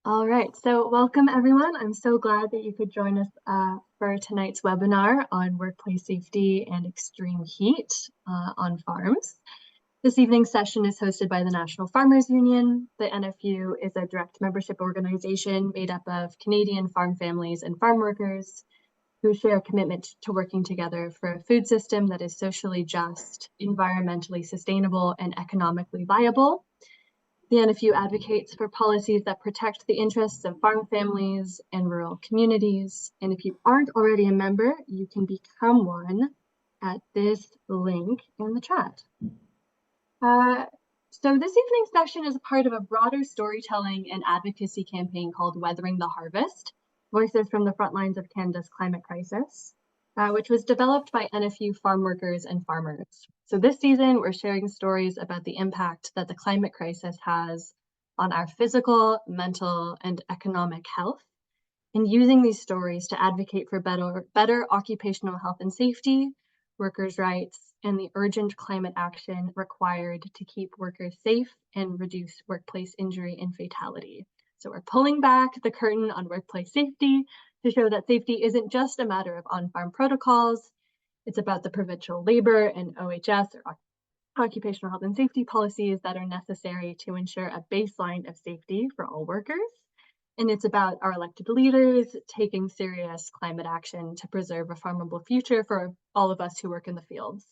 All right, so welcome everyone. I'm so glad that you could join us for tonight's webinar on workplace safety and extreme heat on farms. This evening's session is hosted by the National Farmers Union. The NFU is a direct membership organization made up of Canadian farm families and farm workers who share a commitment to working together for a food system that is socially just, environmentally sustainable, and economically viable. The NFU advocates for policies that protect the interests of farm families and rural communities. And if you aren't already a member, you can become one at this link in the chat. So this evening's session is a part of a broader storytelling and advocacy campaign called Weathering the Harvest, Voices from the Front Lines of Canada's Climate Crisis, which was developed by NFU farm workers and farmers. So this season, we're sharing stories about the impact that the climate crisis has on our physical, mental, and economic health, and using these stories to advocate for better occupational health and safety, workers' rights, and the urgent climate action required to keep workers safe and reduce workplace injury and fatality. So we're pulling back the curtain on workplace safety to show that safety isn't just a matter of on-farm protocols. It's about the provincial labor and OHS, or occupational health and safety policies, that are necessary to ensure a baseline of safety for all workers. And it's about our elected leaders taking serious climate action to preserve a farmable future for all of us who work in the fields.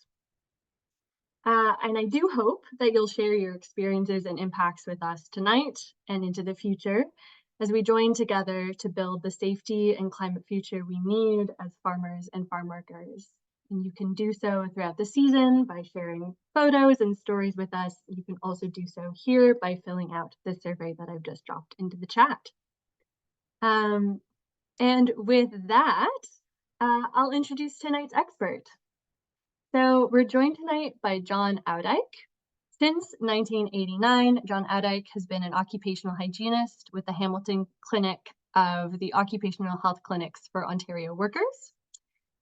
And I do hope that you'll share your experiences and impacts with us tonight and into the future as we join together to build the safety and climate future we need as farmers and farm workers. And you can do so throughout the season by sharing photos and stories with us. You can also do so here by filling out the survey that I've just dropped into the chat. And with that, I'll introduce tonight's expert. So we're joined tonight by John Oudyk. Since 1989, John Oudyk has been an occupational hygienist with the Hamilton Clinic of the Occupational Health Clinics for Ontario workers.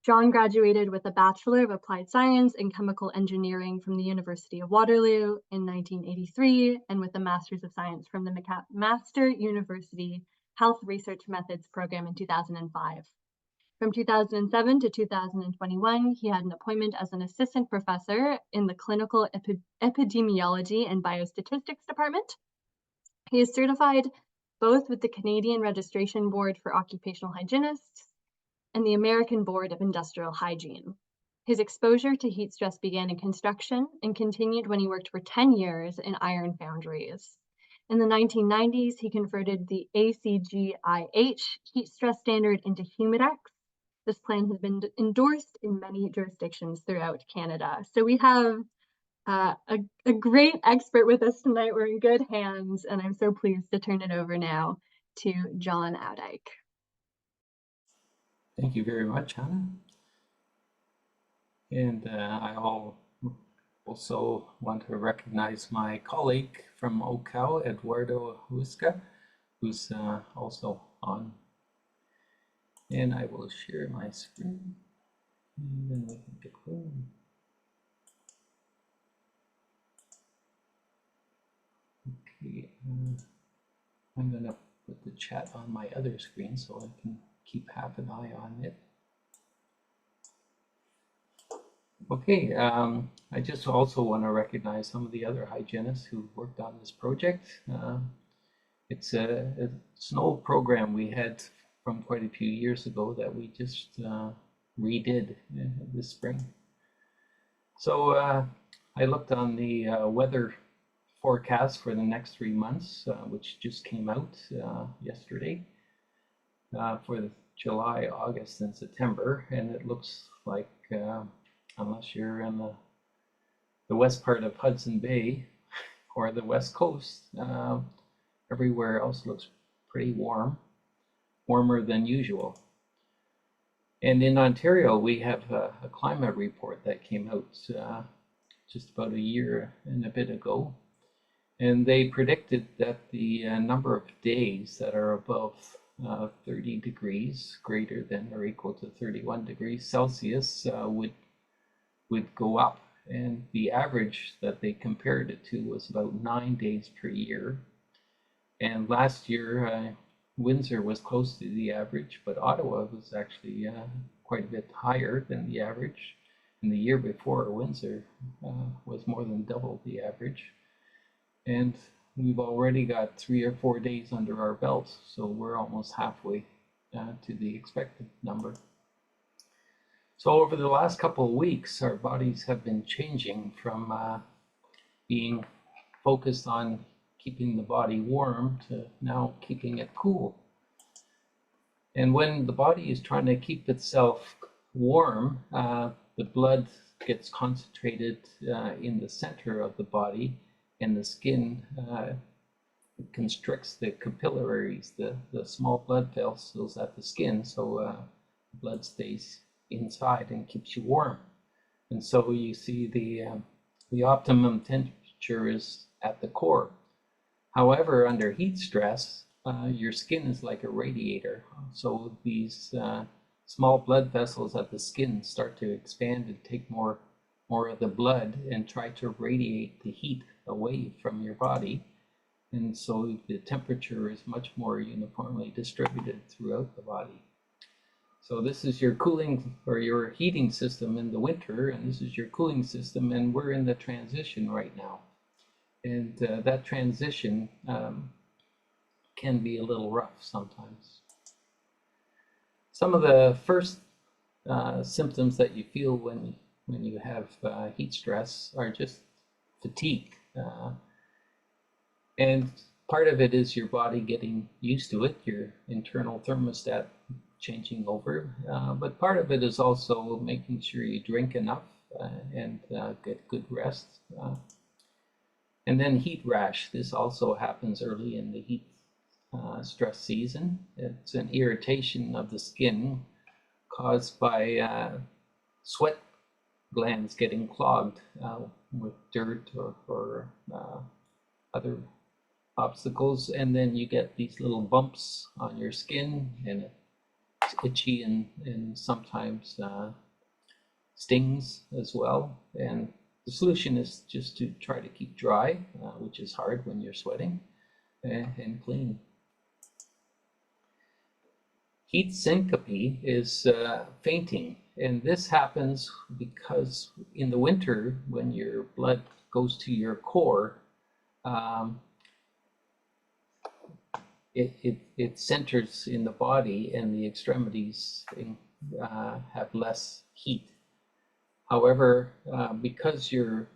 John graduated with a Bachelor of Applied Science in Chemical Engineering from the University of Waterloo in 1983, and with a Master's of Science from the McMaster University Health Research Methods program in 2005. From 2007 to 2021, he had an appointment as an assistant professor in the Clinical Epidemiology and Biostatistics Department. He is certified both with the Canadian Registration Board for Occupational Hygienists and the American Board of Industrial Hygiene. His exposure to heat stress began in construction and continued when he worked for 10 years in iron foundries. In the 1990s, he converted the ACGIH heat stress standard into Humidex. This plan has been endorsed in many jurisdictions throughout Canada. So we have a great expert with us tonight. We're in good hands, and I'm so pleased to turn it over now to John Oudyk. Thank you very much, Hannah. And I also want to recognize my colleague from OHCOW, Eduardo Huesca, who's also on. And I will share my screen, and then we can get going. Okay, I'm going to put the chat on my other screen so I can keep half an eye on it. Okay, I just also want to recognize some of the other hygienists who worked on this project. It's an old program we had from quite a few years ago that we just redid this spring. So I looked on the weather forecast for the next 3 months, which just came out yesterday for the July, August, and September, and it looks like unless you're in the west part of Hudson Bay or the west coast, everywhere else looks pretty warm, warmer than usual. And in Ontario, we have a climate report that came out just about a year and a bit ago, and they predicted that the number of days that are above 30 degrees greater than or equal to 31 degrees Celsius would go up, and the average that they compared it to was about 9 days per year. And last year, Windsor was close to the average, but Ottawa was actually quite a bit higher than the average. And the year before, Windsor was more than double the average. And we've already got 3 or 4 days under our belts, so we're almost halfway to the expected number. So over the last couple of weeks, our bodies have been changing from being focused on keeping the body warm to now keeping it cool. And when the body is trying to keep itself warm, the blood gets concentrated in the center of the body, and the skin constricts the capillaries, the small blood vessels at the skin, so blood stays inside and keeps you warm. And so you see the optimum temperature is at the core. However, under heat stress, your skin is like a radiator. So these small blood vessels at the skin start to expand and take more of the blood and try to radiate the heat away from your body. And so the temperature is much more uniformly distributed throughout the body. So this is your cooling or your heating system in the winter, and this is your cooling system, and we're in the transition right now. And that transition can be a little rough sometimes. Some of the first symptoms that you feel when you have heat stress are just fatigue. And part of it is your body getting used to it, your internal thermostat changing over. But part of it is also making sure you drink enough and get good rest. And then heat rash. This also happens early in the heat stress season. It's an irritation of the skin caused by sweat glands getting clogged with dirt or other obstacles, and then you get these little bumps on your skin, and it's itchy and sometimes stings as well. And the solution is just to try to keep dry, which is hard when you're sweating, and clean. Heat syncope is fainting, and this happens because in the winter, when your blood goes to your core, it centers in the body, and the extremities have less heat. However, because your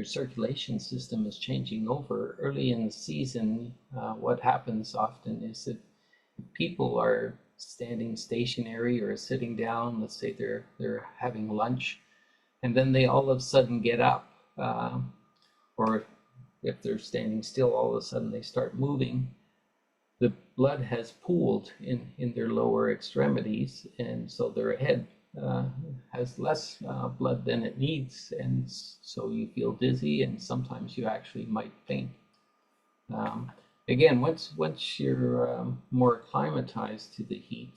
circulation system is changing over early in the season, what happens often is that people are standing stationary or sitting down. Let's say they're having lunch, and then they all of a sudden get up, or if they're standing still, all of a sudden they start moving. The blood has pooled in their lower extremities, and so their head has less blood than it needs, and so you feel dizzy, and sometimes you actually might faint. Again, once you're more acclimatized to the heat,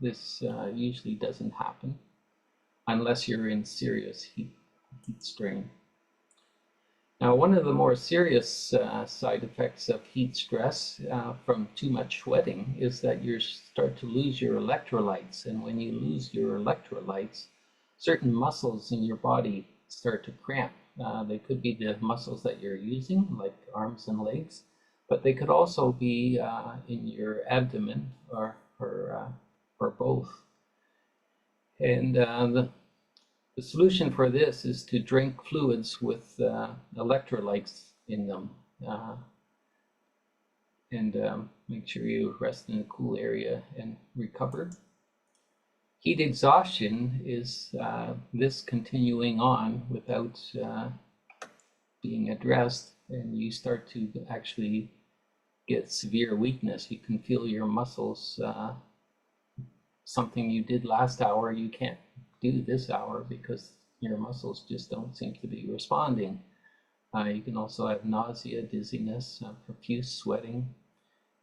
this usually doesn't happen unless you're in serious heat strain. Now, one of the more serious side effects of heat stress from too much sweating is that you start to lose your electrolytes. And when you lose your electrolytes, certain muscles in your body start to cramp. They could be the muscles that you're using, like arms and legs, but they could also be in your abdomen or both. And the solution for this is to drink fluids with electrolytes in them, and make sure you rest in a cool area and recover. Heat exhaustion is this continuing on without being addressed, and you start to actually get severe weakness. You can feel your muscles, something you did last hour, you can't do this hour because your muscles just don't seem to be responding. You can also have nausea, dizziness, profuse sweating,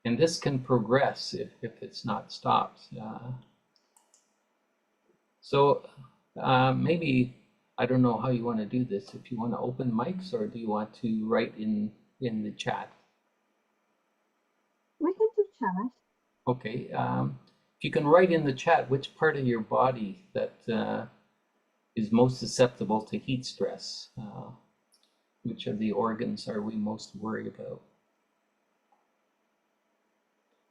and this can progress if it's not stopped. So maybe, I don't know how you want to do this, if you want to open mics or do you want to write in the chat? chat. Okay. If you can write in the chat which part of your body that is most susceptible to heat stress. Which of the organs are we most worried about?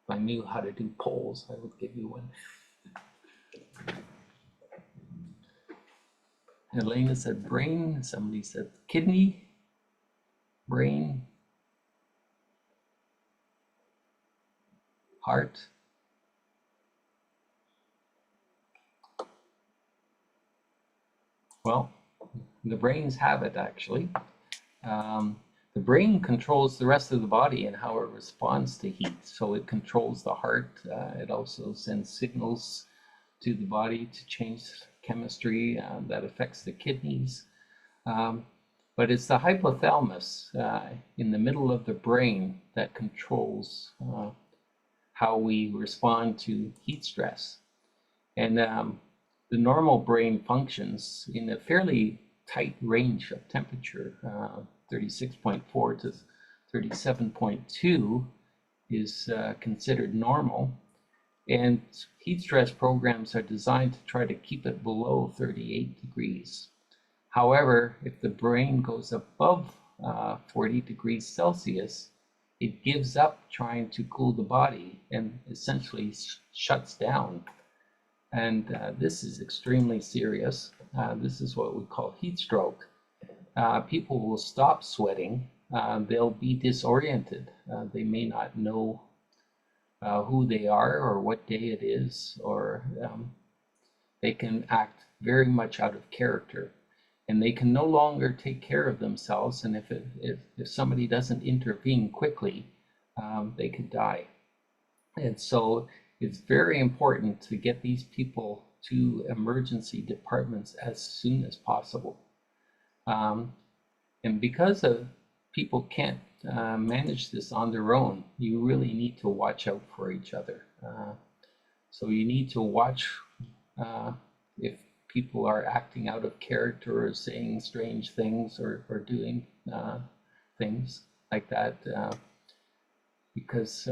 If I knew how to do polls, I would give you one. Helena said brain. Somebody said kidney, brain, heart. Well, the brains have it actually. The brain controls the rest of the body and how it responds to heat. So it controls the heart. It also sends signals to the body to change chemistry that affects the kidneys. But it's the hypothalamus in the middle of the brain that controls how we respond to heat stress. And the normal brain functions in a fairly tight range of temperature. 36.4 to 37.2 is considered normal. And heat stress programs are designed to try to keep it below 38 degrees. However, if the brain goes above 40 degrees Celsius, it gives up trying to cool the body and essentially shuts down. And this is extremely serious. This is what we call heat stroke. People will stop sweating. They'll be disoriented. They may not know who they are or what day it is, or they can act very much out of character. And they can no longer take care of themselves. And if somebody doesn't intervene quickly, they could die. And so it's very important to get these people to emergency departments as soon as possible. And because of people can't manage this on their own, you really need to watch out for each other. So you need to watch if people are acting out of character or saying strange things or doing things like that, because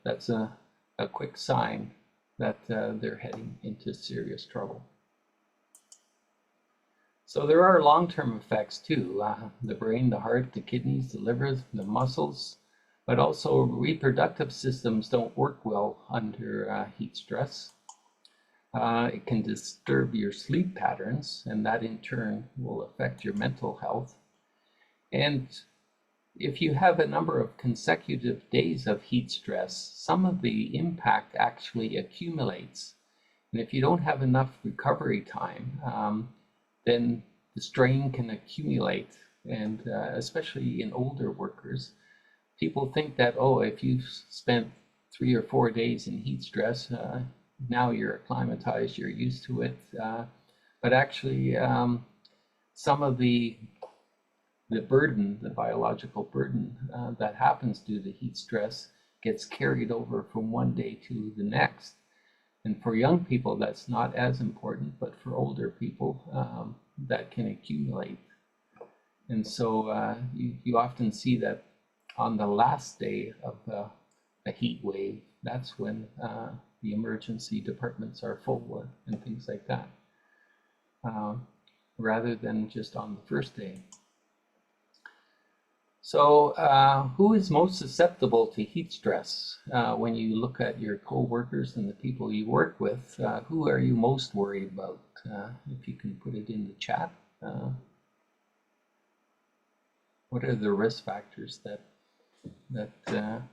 that's a quick sign that they're heading into serious trouble. So there are long-term effects too. The brain, the heart, the kidneys, the liver, the muscles, but also reproductive systems don't work well under heat stress. It can disturb your sleep patterns, and that in turn will affect your mental health. And if you have a number of consecutive days of heat stress, some of the impact actually accumulates. And if you don't have enough recovery time, then the strain can accumulate. And especially in older workers, people think that, oh, if you've spent 3 or 4 days in heat stress, now you're acclimatized, you're used to it. But actually, some of the burden, the biological burden that happens due to heat stress gets carried over from one day to the next. And for young people, that's not as important, but for older people, that can accumulate. And so you often see that on the last day of a heat wave, that's when the emergency departments are full and things like that, rather than just on the first day. So who is most susceptible to heat stress? When you look at your co-workers and the people you work with, who are you most worried about? If you can put it in the chat. What are the risk factors that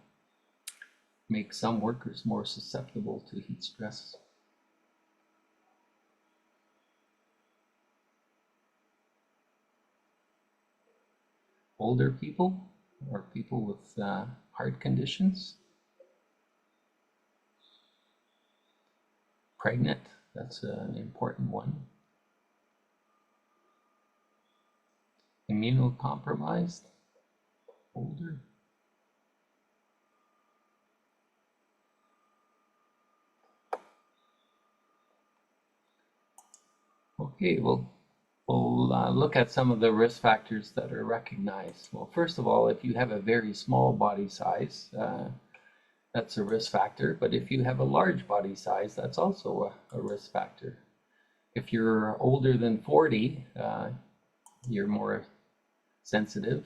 make some workers more susceptible to heat stress? Older people or people with heart conditions? Pregnant, that's an important one. Immunocompromised, older. Okay, we'll look at some of the risk factors that are recognized. Well, first of all, if you have a very small body size, that's a risk factor. But if you have a large body size, that's also a risk factor. If you're older than 40, you're more sensitive.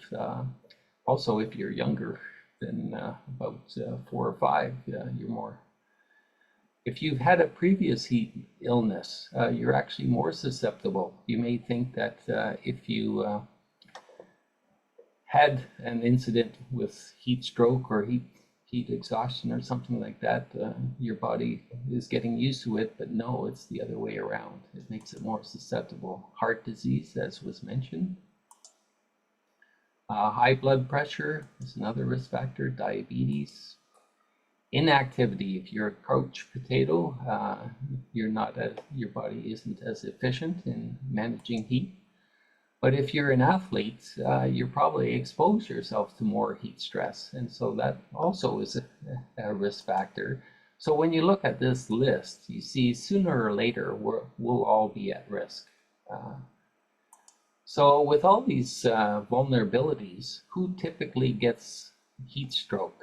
Also, if you're younger than about 4 or 5, you're more. If you've had a previous heat illness, you're actually more susceptible. You may think that if you had an incident with heat stroke or heat exhaustion or something like that, your body is getting used to it, but no, it's the other way around. It makes it more susceptible. Heart disease, as was mentioned. High blood pressure is another risk factor. Diabetes. Inactivity. If you're a couch potato, your body isn't as efficient in managing heat. But if you're an athlete, you probably expose yourself to more heat stress. And so that also is a risk factor. So when you look at this list, you see sooner or later we'll all be at risk. So with all these vulnerabilities, who typically gets heat stroke?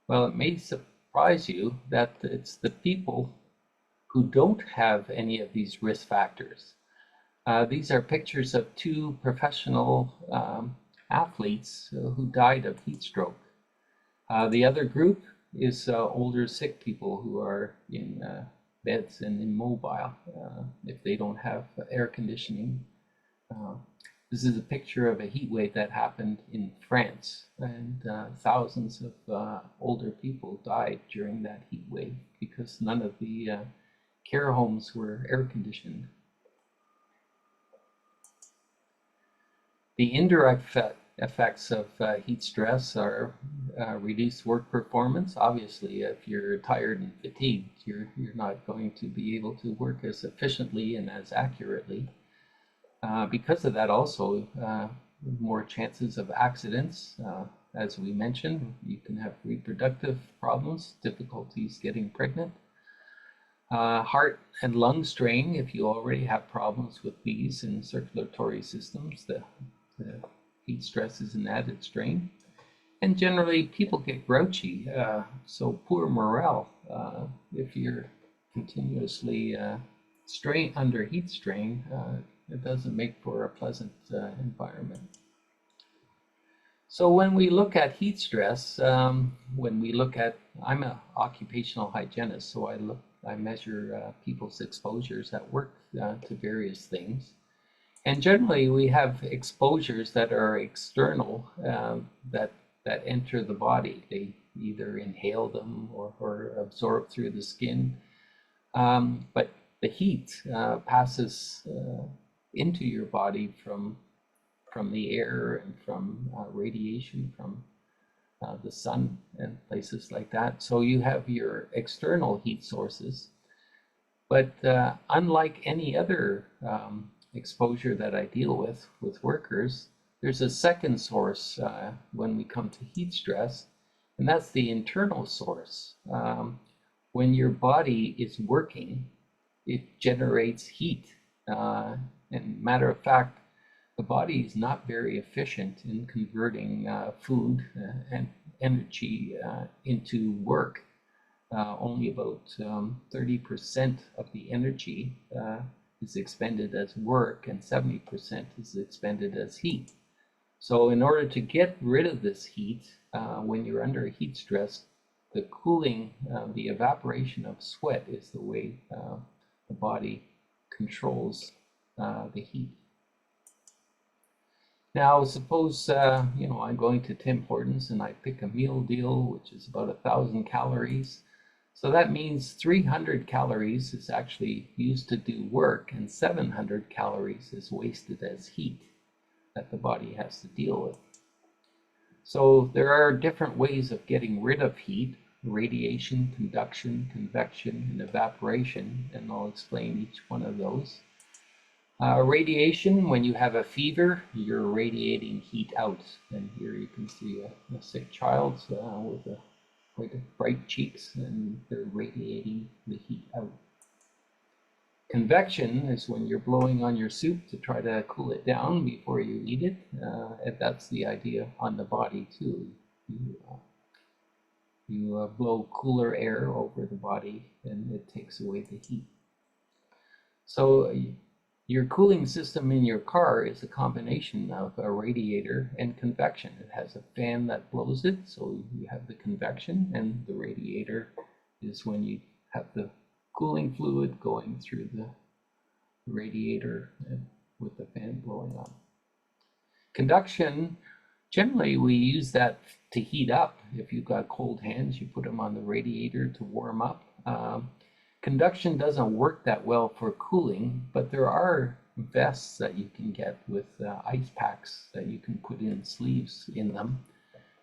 Well, it may surprise you that it's the people who don't have any of these risk factors. These are pictures of 2 professional athletes who died of heat stroke. The other group is older sick people who are in beds and immobile if they don't have air conditioning. This is a picture of a heat wave that happened in France, and thousands of older people died during that heat wave because none of the care homes were air conditioned. The indirect effects of heat stress are reduced work performance. Obviously, if you're tired and fatigued, you're not going to be able to work as efficiently and as accurately. Because of that, also more chances of accidents. As we mentioned, you can have reproductive problems, difficulties getting pregnant. Heart and lung strain, if you already have problems with these in circulatory systems, the heat stress is an added strain. And generally, people get grouchy, so poor morale. If you're continuously under heat strain, it doesn't make for a pleasant environment. So when we look at heat stress, I'm an occupational hygienist, so I measure people's exposures at work to various things. And generally, we have exposures that are external, that enter the body. They either inhale them or absorb through the skin. But the heat passes into your body from the air and from radiation from the sun and places like that. So you have your external heat sources. But unlike any other exposure that I deal with workers, there's a second source when we come to heat stress, and that's the internal source. When your body is working, it generates heat. And matter of fact, the body is not very efficient in converting food and energy into work. Only about 30% of the energy is expended as work, and 70% is expended as heat. So in order to get rid of this heat, when you're under heat stress, the cooling, the evaporation of sweat is the way the body controls the heat. Now, suppose I'm going to Tim Hortons and I pick a meal deal, which is about 1,000 calories. So that means 300 calories is actually used to do work, and 700 calories is wasted as heat that the body has to deal with. So there are different ways of getting rid of heat: radiation, conduction, convection, and evaporation, and I'll explain each one of those. Radiation, when you have a fever, you're radiating heat out. And here you can see a sick child with quite bright cheeks, and they're radiating the heat out. Convection is when you're blowing on your soup to try to cool it down before you eat it. And that's the idea on the body too. You You blow cooler air over the body and it takes away the heat. So your cooling system in your car is a combination of a radiator and convection. It has a fan that blows it, so you have the convection, and the radiator is when you have the cooling fluid going through the radiator and with the fan blowing on. Conduction, generally we use that to heat up. If you've got cold hands, you put them on the radiator to warm up. Conduction doesn't work that well for cooling, but there are vests that you can get with ice packs that you can put in sleeves in them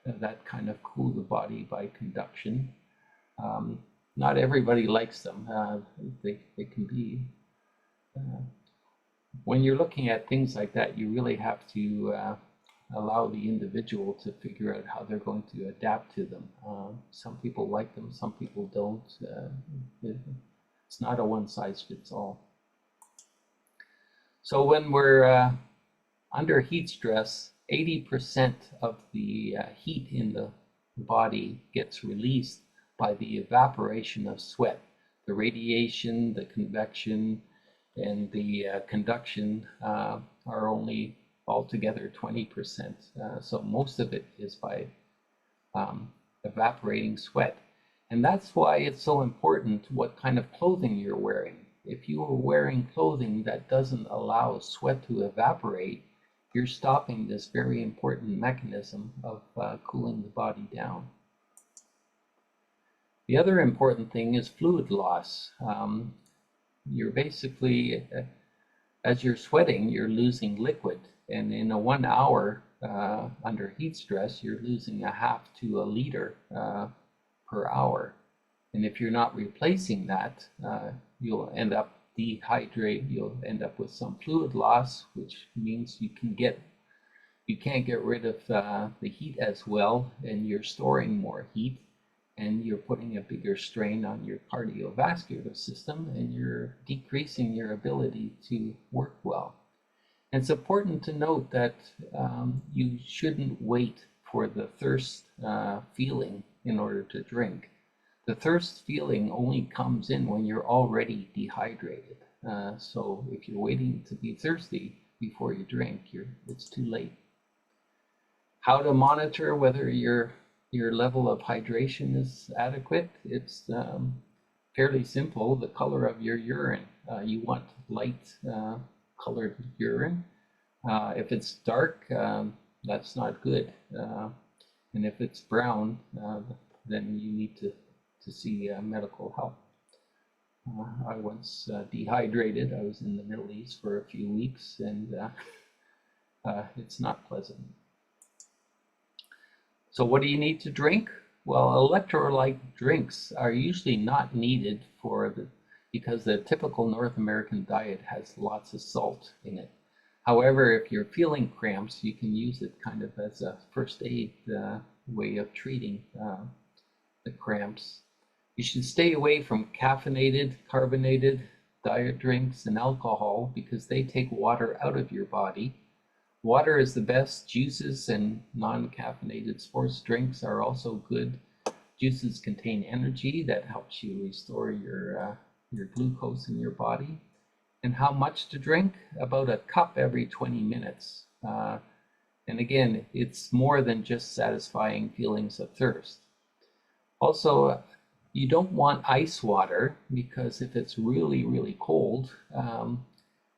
that kind of cool the body by conduction. Not everybody likes them. They can be, when you're looking at things like that, you really have to allow the individual to figure out how they're going to adapt to them. Some people like them, some people don't. It's not a one-size-fits-all. So when we're under heat stress, 80% of the heat in the body gets released by the evaporation of sweat. The radiation, the convection, and the conduction are only altogether 20%. So most of it is by evaporating sweat. And that's why it's so important what kind of clothing you're wearing. If you are wearing clothing that doesn't allow sweat to evaporate, you're stopping this very important mechanism of cooling the body down. The other important thing is fluid loss. You're basically, as you're sweating, you're losing liquid. And in a 1 hour under heat stress, you're losing a half to a liter per hour. And if you're not replacing that, you'll end up dehydrated. You'll end up with some fluid loss, which means you can't get rid of the heat as well, and you're storing more heat, and you're putting a bigger strain on your cardiovascular system, and you're decreasing your ability to work well. And it's important to note that you shouldn't wait for the thirst feeling in order to drink. The thirst feeling only comes in when you're already dehydrated. So if you're waiting to be thirsty before you drink, it's too late. How to monitor whether your level of hydration is adequate? It's fairly simple. The color of your urine. You want light colored urine. If it's dark, that's not good. And if it's brown, then you need to see medical help. I once dehydrated. I was in the Middle East for a few weeks, and it's not pleasant. So what do you need to drink? Well, electrolyte drinks are usually not needed because the typical North American diet has lots of salt in it. However, if you're feeling cramps, you can use it kind of as a first aid way of treating the cramps. You should stay away from caffeinated, carbonated diet drinks and alcohol because they take water out of your body. Water is the best. Juices and non-caffeinated sports drinks are also good. Juices contain energy that helps you restore your glucose in your body. And how much to drink? About a cup every 20 minutes. And again, it's more than just satisfying feelings of thirst. Also, you don't want ice water because if it's really, really cold,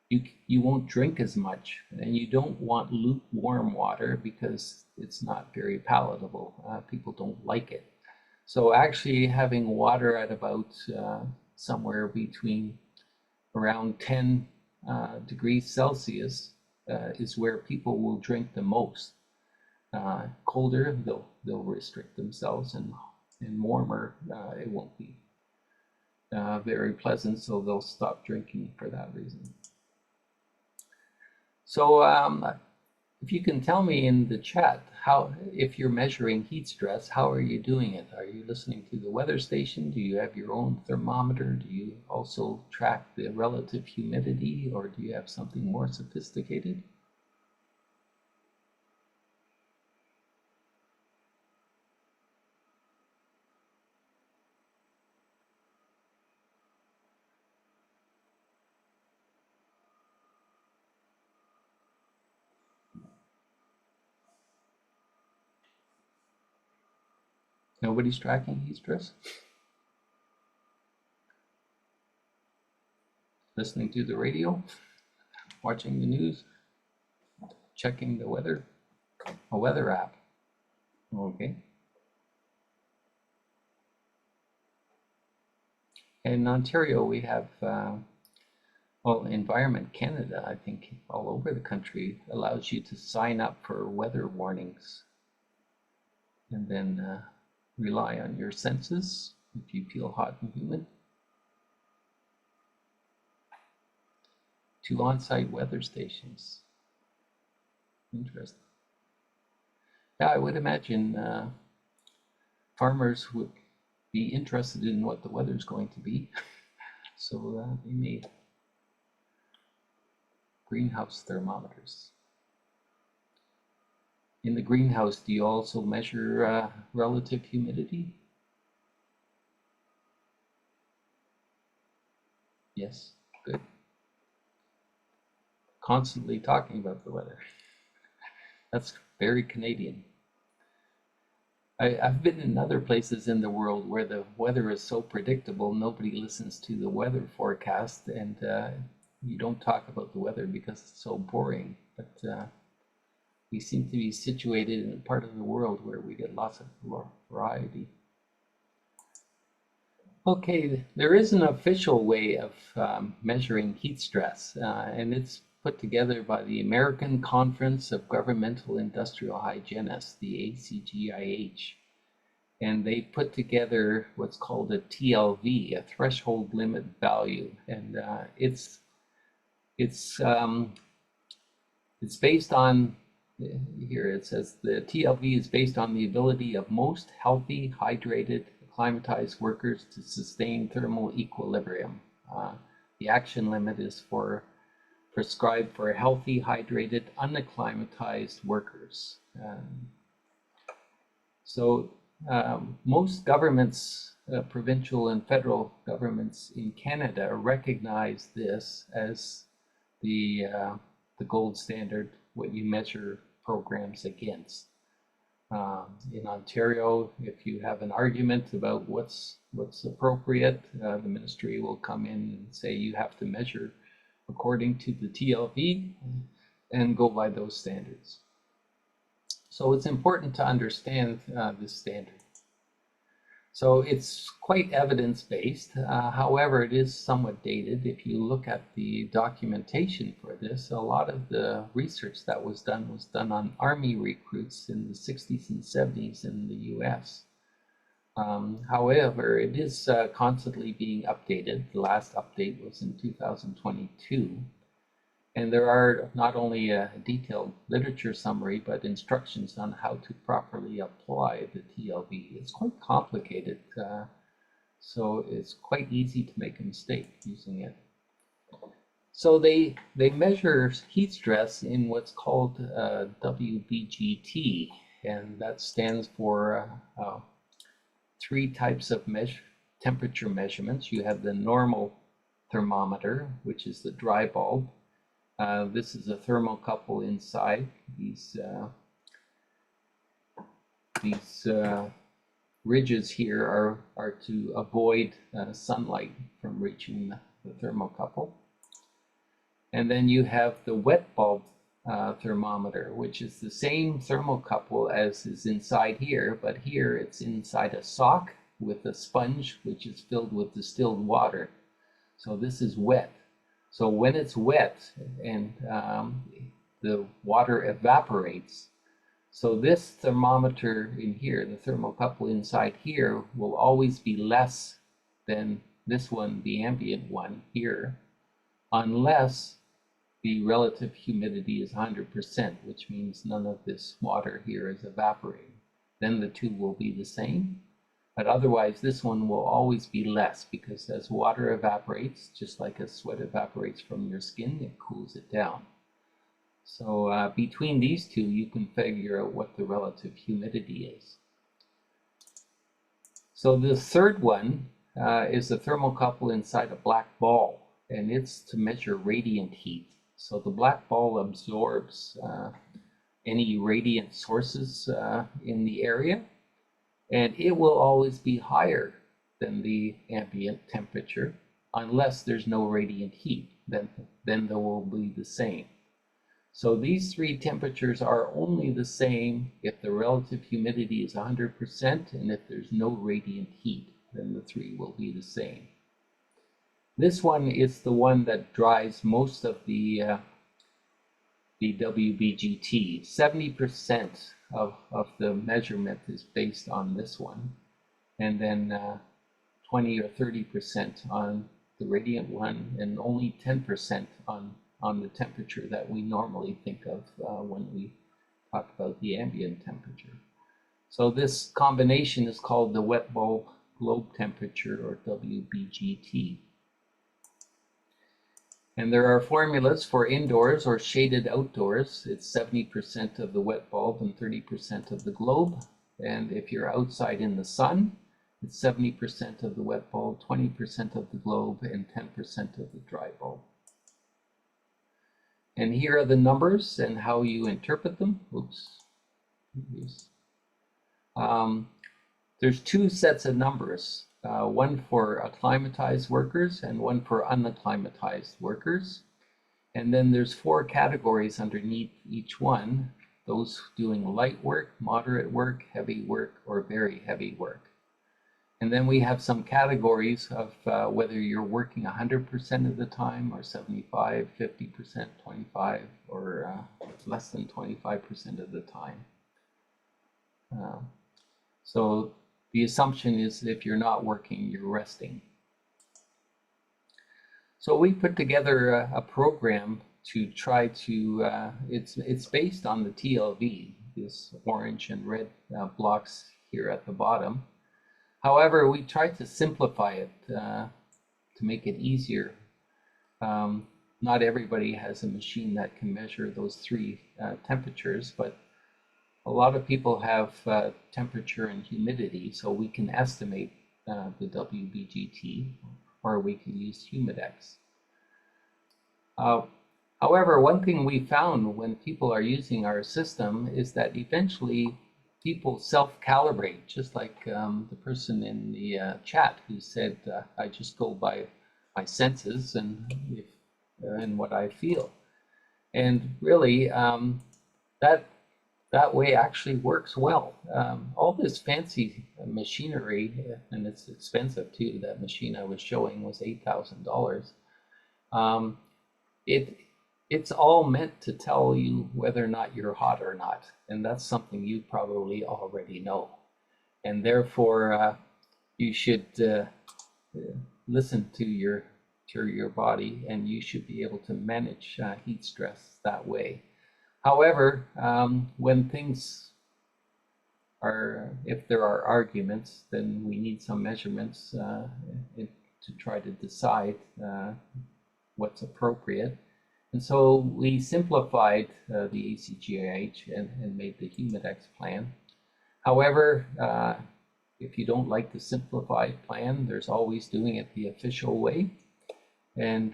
you won't drink as much. And you don't want lukewarm water because it's not very palatable. People don't like it. So actually having water at about somewhere between around 10 degrees Celsius is where people will drink the most. Colder, they'll restrict themselves, and warmer, it won't be very pleasant, so they'll stop drinking for that reason. So if you can tell me in the chat if you're measuring heat stress, how are you doing it? Are you listening to the weather station? Do you have your own thermometer? Do you also track the relative humidity, or do you have something more sophisticated? Nobody's tracking heat stress? Listening to the radio? Watching the news? Checking the weather? A weather app. Okay. In Ontario, we have, well, Environment Canada, I think, all over the country allows you to sign up for weather warnings and then rely on your senses if you feel hot and humid. 2 on-site weather stations. Interesting. Yeah, I would imagine farmers would be interested in what the weather's going to be. So they made greenhouse thermometers. In the greenhouse, do you also measure relative humidity? Yes, good. Constantly talking about the weather. That's very Canadian. I've been in other places in the world where the weather is so predictable, nobody listens to the weather forecast, and you don't talk about the weather because it's so boring. But we seem to be situated in a part of the world where we get lots of variety. Okay, there is an official way of measuring heat stress, and it's put together by the American Conference of Governmental Industrial Hygienists, the ACGIH. And they put together what's called a TLV, a threshold limit value, and it's based on, here it says the TLV is based on the ability of most healthy, hydrated, acclimatized workers to sustain thermal equilibrium. The action limit is prescribed for healthy, hydrated, unacclimatized workers. Most governments, provincial and federal governments in Canada, recognize this as the gold standard, what you measure programs against. In Ontario, if you have an argument about what's appropriate, the ministry will come in and say you have to measure according to the TLV and go by those standards. So it's important to understand this standard. So it's quite evidence-based. However, it is somewhat dated. If you look at the documentation for this, a lot of the research that was done on Army recruits in the 60s and 70s in the US. However, it is constantly being updated. The last update was in 2022. And there are not only a detailed literature summary, but instructions on how to properly apply the TLV. It's quite complicated, so it's quite easy to make a mistake using it. So they measure heat stress in what's called WBGT, and that stands for 3 types of temperature measurements. You have the normal thermometer, which is the dry bulb. This is a thermocouple inside. These ridges here are to avoid sunlight from reaching the thermocouple. And then you have the wet bulb thermometer, which is the same thermocouple as is inside here, but here it's inside a sock with a sponge which is filled with distilled water. So this is wet. So when it's wet and the water evaporates, so this thermometer in here, the thermocouple inside here, will always be less than this one, the ambient one here, unless the relative humidity is 100%, which means none of this water here is evaporating. Then the two will be the same. But otherwise, this one will always be less, because as water evaporates, just like as sweat evaporates from your skin, it cools it down. So between these two, you can figure out what the relative humidity is. So the third one is a thermocouple inside a black ball, and it's to measure radiant heat. So the black ball absorbs any radiant sources in the area. and it will always be higher than the ambient temperature unless there's no radiant heat. Then they will be the same. So these three temperatures are only the same if the relative humidity is 100% and if there's no radiant heat, then the three will be the same. This one is the one that drives most of the WBGT. 70% of the measurement is based on this one, and then 20 or 30% on the radiant one, and only 10% on the temperature that we normally think of when we talk about the ambient temperature. So this combination is called the wet bulb globe temperature, or WBGT. And there are formulas for indoors or shaded outdoors. It's 70% of the wet bulb and 30% of the globe. And if you're outside in the sun, it's 70% of the wet bulb, 20% of the globe, and 10% of the dry bulb. And here are the numbers and how you interpret them. Oops. There's two sets of numbers. One for acclimatized workers and one for unacclimatized workers. And then there's 4 categories underneath each one, those doing light work, moderate work, heavy work, or very heavy work. And then we have some categories of whether you're working 100% of the time, or 75, 50%, 25, or less than 25% of the time. So the assumption is if you're not working, you're resting. So we put together a program to try to, it's based on the TLV, this orange and red blocks here at the bottom. However, we tried to simplify it to make it easier. Not everybody has a machine that can measure those 3 temperatures, but a lot of people have temperature and humidity, so we can estimate the WBGT, or we can use Humidex. However, one thing we found when people are using our system is that eventually people self-calibrate, just like the person in the chat who said, I just go by my senses and what I feel. And really, that way actually works well. All this fancy machinery, and it's expensive too. That machine I was showing was $8,000. It's all meant to tell you whether or not you're hot or not, and that's something you probably already know. And therefore, you should listen to your body, and you should be able to manage heat stress that way. However, when things are, if there are arguments, then we need some measurements to try to decide what's appropriate. And so we simplified the ACGIH and made the Humidex plan. However, if you don't like the simplified plan, there's always doing it the official way. And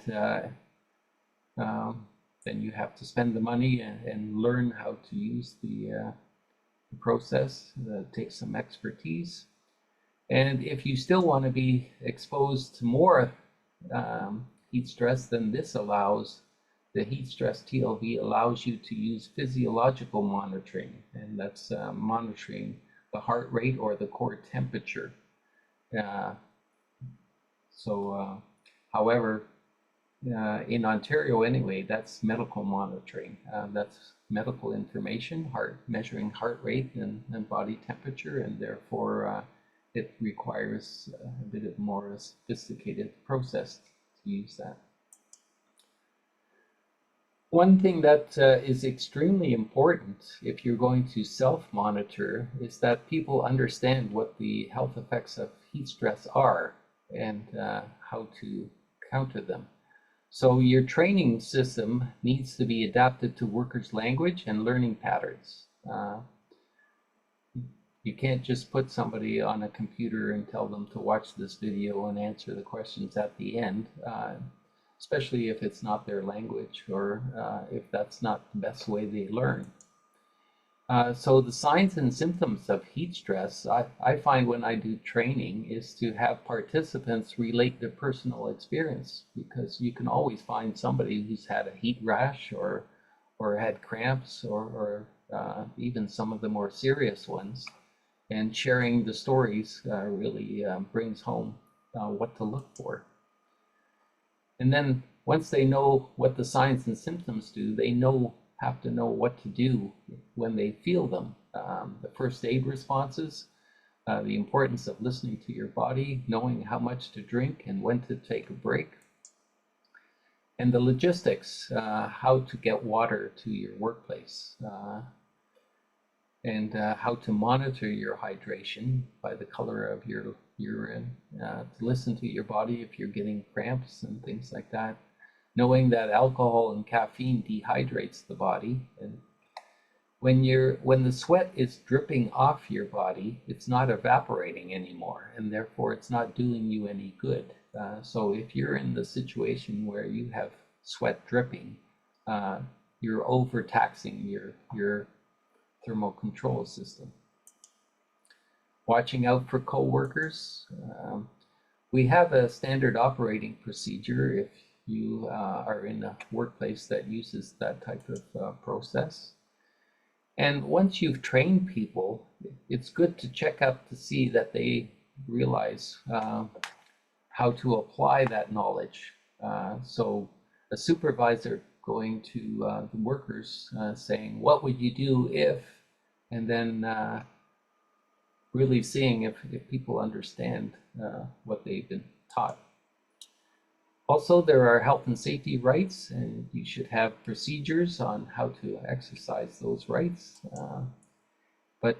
then you have to spend the money and learn how to use the process. That takes some expertise. And if you still want to be exposed to more heat stress, then this allows, the heat stress TLV allows you to use physiological monitoring, and that's monitoring the heart rate or the core temperature. However, in Ontario anyway, that's medical monitoring. That's medical information, measuring heart rate and body temperature, and therefore it requires a bit of more sophisticated process to use that. One thing that is extremely important if you're going to self-monitor is that people understand what the health effects of heat stress are and how to counter them. So your training system needs to be adapted to workers' language and learning patterns. You can't just put somebody on a computer and tell them to watch this video and answer the questions at the end, especially if it's not their language or if that's not the best way they learn. So the signs and symptoms of heat stress, I find when I do training is to have participants relate their personal experience, because you can always find somebody who's had a heat rash or had cramps or even some of the more serious ones. And sharing the stories really brings home what to look for. And then once they know what the signs and symptoms do, they have to know what to do when they feel them. The first aid responses, the importance of listening to your body, knowing how much to drink and when to take a break, and the logistics, how to get water to your workplace, and how to monitor your hydration by the color of your urine, to listen to your body if you're getting cramps and things like that. Knowing that alcohol and caffeine dehydrates the body, and when the sweat is dripping off your body, it's not evaporating anymore, and therefore it's not doing you any good. So if you're in the situation where you have sweat dripping, you're overtaxing your thermal control system. Watching out for coworkers. We have a standard operating procedure if you are in a workplace that uses that type of process. And once you've trained people, it's good to check up to see that they realize how to apply that knowledge. So a supervisor going to the workers saying, what would you do if, and then really seeing if people understand what they've been taught. Also, there are health and safety rights, and you should have procedures on how to exercise those rights. But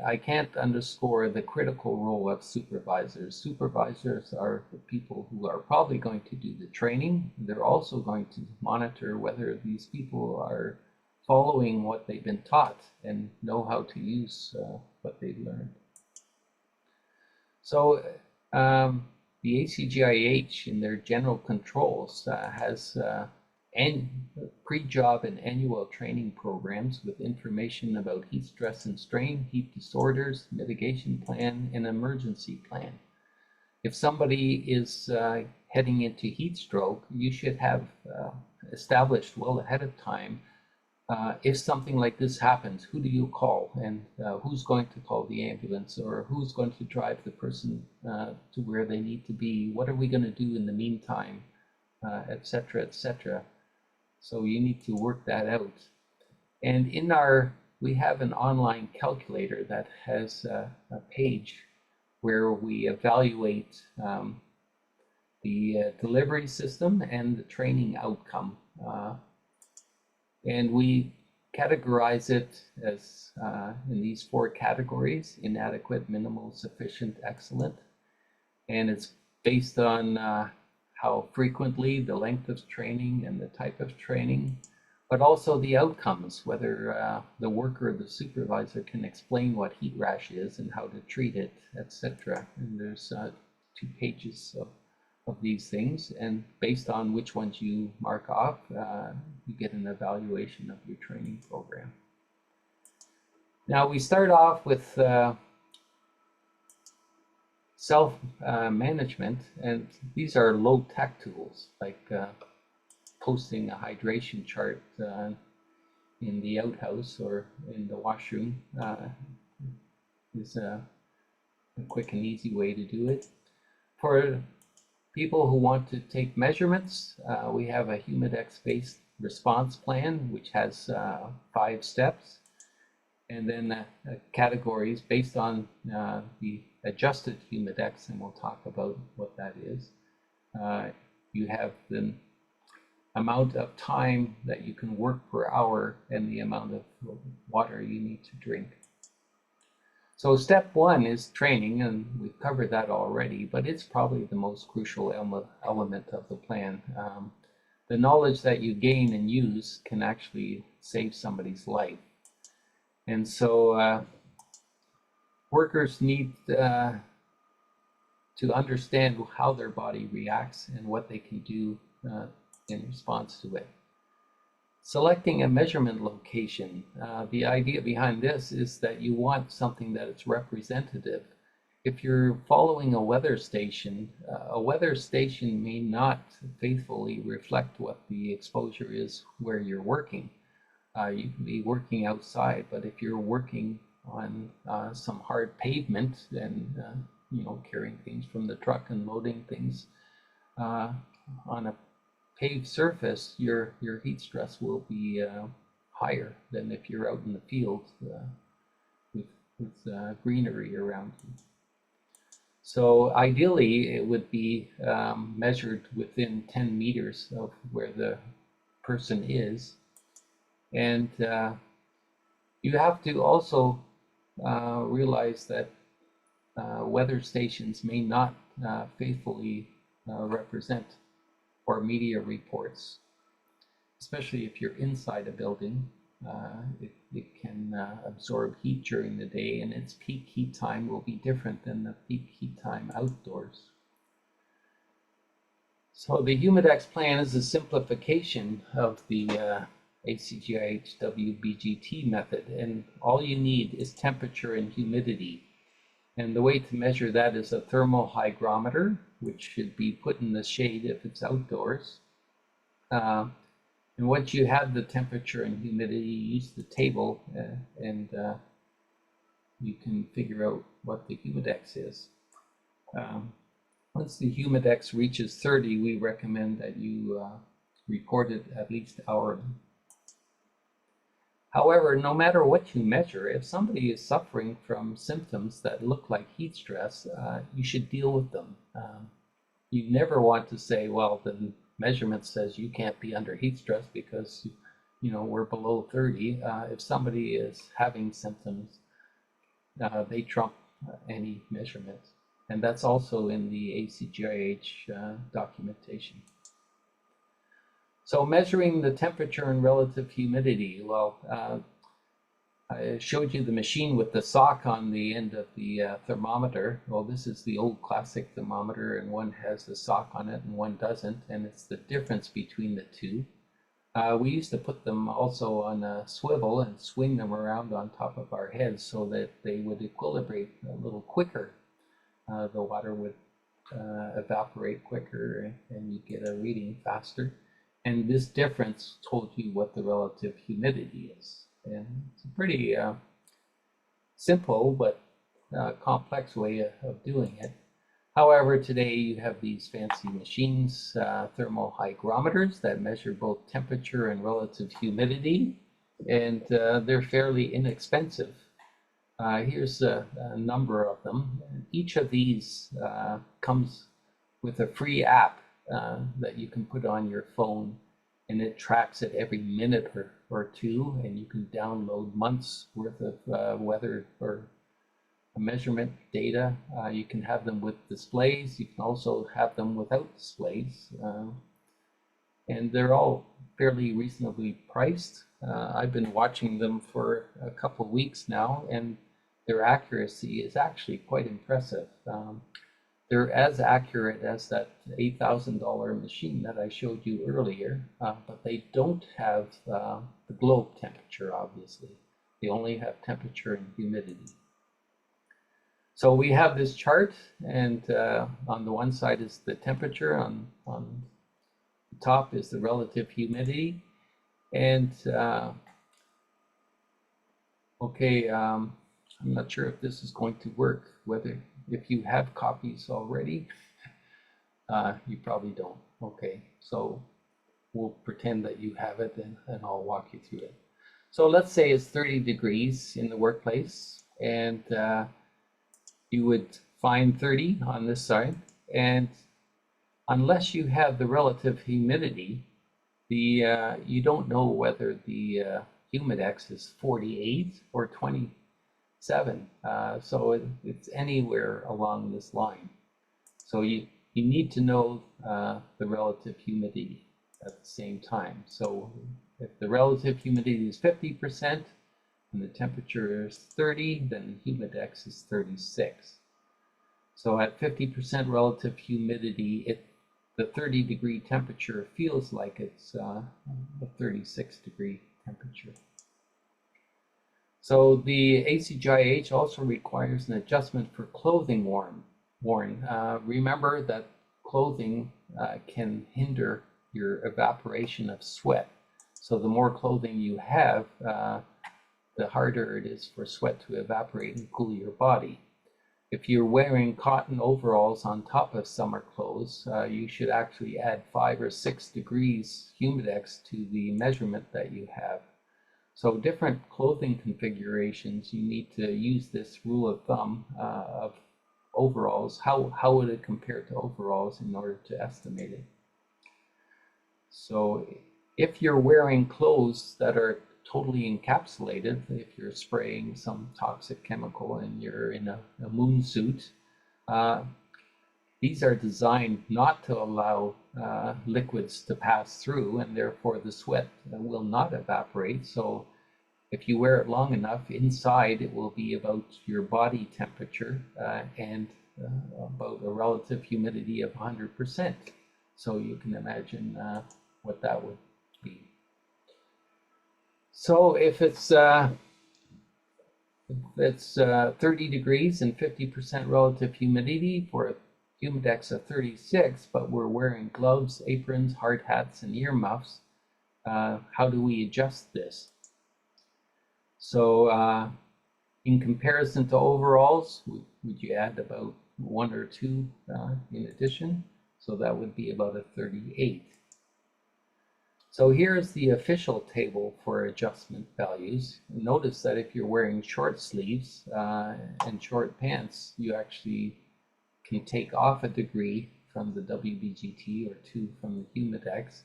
I can't underscore the critical role of supervisors. Supervisors are the people who are probably going to do the training. They're also going to monitor whether these people are following what they've been taught and know how to use what they've learned. So the ACGIH in their general controls has pre-job and annual training programs with information about heat stress and strain, heat disorders, mitigation plan, and emergency plan. If somebody is heading into heat stroke, you should have established well ahead of time, if something like this happens, who do you call, and who's going to call the ambulance, or who's going to drive the person to where they need to be? What are we going to do in the meantime, etc., etc. So you need to work that out. And we have an online calculator that has a page where we evaluate the delivery system and the training outcome. And we categorize it as in these 4 categories: inadequate, minimal, sufficient, excellent. And it's based on how frequently, the length of training and the type of training, but also the outcomes, whether the worker or the supervisor can explain what heat rash is and how to treat it, etc. And there's 2 pages of these things, and based on which ones you mark off, you get an evaluation of your training program. Now we start off with self-management, and these are low-tech tools, like posting a hydration chart in the outhouse or in the washroom is a quick and easy way to do it. For people who want to take measurements, we have a Humidex-based response plan, which has 5 steps, and then categories based on the adjusted Humidex, and we'll talk about what that is. You have the amount of time that you can work per hour and the amount of water you need to drink. So step 1 is training, and we've covered that already, but it's probably the most crucial element of the plan. The knowledge that you gain and use can actually save somebody's life. And so workers need to understand how their body reacts and what they can do in response to it. Selecting a measurement location. The idea behind this is that you want something that is representative. If you're following a weather station may not faithfully reflect what the exposure is where you're working. You can be working outside, but if you're working on some hard pavement and carrying things from the truck and loading things on a paved surface, your heat stress will be higher than if you're out in the field with greenery around you. So ideally, it would be measured within 10 meters of where the person is. And you have to also realize that weather stations may not faithfully represent or media reports, especially if you're inside a building. It can absorb heat during the day, and its peak heat time will be different than the peak heat time outdoors. So the Humidex plan is a simplification of the ACGIH WBGT method, and all you need is temperature and humidity. And the way to measure that is a thermal hygrometer, which should be put in the shade if it's outdoors. And once you have the temperature and humidity, use the table and you can figure out what the Humidex is. Once the Humidex reaches 30, we recommend that you report it at least hourly. However, no matter what you measure, if somebody is suffering from symptoms that look like heat stress, you should deal with them. You never want to say, well, the measurement says you can't be under heat stress because we're below 30. If somebody is having symptoms, they trump any measurement. And that's also in the ACGIH documentation. So measuring the temperature and relative humidity, well, I showed you the machine with the sock on the end of the thermometer. Well, this is the old classic thermometer, and one has the sock on it and one doesn't, and it's the difference between the two. We used to put them also on a swivel and swing them around on top of our heads so that they would equilibrate a little quicker. The water would evaporate quicker and you get a reading faster. And this difference told you what the relative humidity is. And it's a pretty simple but complex way of doing it. However, today you have these fancy machines, thermal hygrometers that measure both temperature and relative humidity, and they're fairly inexpensive. Here's a number of them. Each of these comes with a free app that you can put on your phone, and it tracks it every minute or two, and you can download months worth of weather or measurement data. You can have them with displays. You can also have them without displays, and they're all fairly reasonably priced. I've been watching them for a couple of weeks now, and their accuracy is actually quite impressive. They're as accurate as that $8,000 machine that I showed you earlier, but they don't have the globe temperature, obviously. They only have temperature and humidity. So we have this chart, and on the one side is the temperature, on the top is the relative humidity, and I'm not sure if this is going to work, if you have copies already. You probably don't. Okay, so we'll pretend that you have it, and I'll walk you through it. So let's say it's 30 degrees in the workplace, and you would find 30 on this side, and unless you have the relative humidity, you don't know whether the Humidex is 48 or 27. So it's anywhere along this line. So you need to know the relative humidity at the same time. So if the relative humidity is 50% and the temperature is 30, then the Humidex is 36. So at 50% relative humidity, it the 30-degree temperature feels like it's a 36-degree temperature. So the ACGIH also requires an adjustment for clothing worn. Remember that clothing can hinder your evaporation of sweat. So the more clothing you have, the harder it is for sweat to evaporate and cool your body. If you're wearing cotton overalls on top of summer clothes, you should actually add 5 or 6 degrees humidex to the measurement that you have. So different clothing configurations, you need to use this rule of thumb of overalls. How would it compare to overalls in order to estimate it? So if you're wearing clothes that are totally encapsulated, if you're spraying some toxic chemical and you're in a moon suit, these are designed not to allow liquids to pass through, and therefore the sweat will not evaporate. So if you wear it long enough, inside it will be about your body temperature and about a relative humidity of 100%. So you can imagine what that would be. So if it's 30 degrees and 50% relative humidity for a humidex of 36, but we're wearing gloves, aprons, hard hats, and earmuffs, how do we adjust this? So in comparison to overalls, would you add about 1 or 2 in addition? So that would be about a 38. So here's the official table for adjustment values. Notice that if you're wearing short sleeves and short pants, you actually can take off a degree from the WBGT or 2 from the humidex.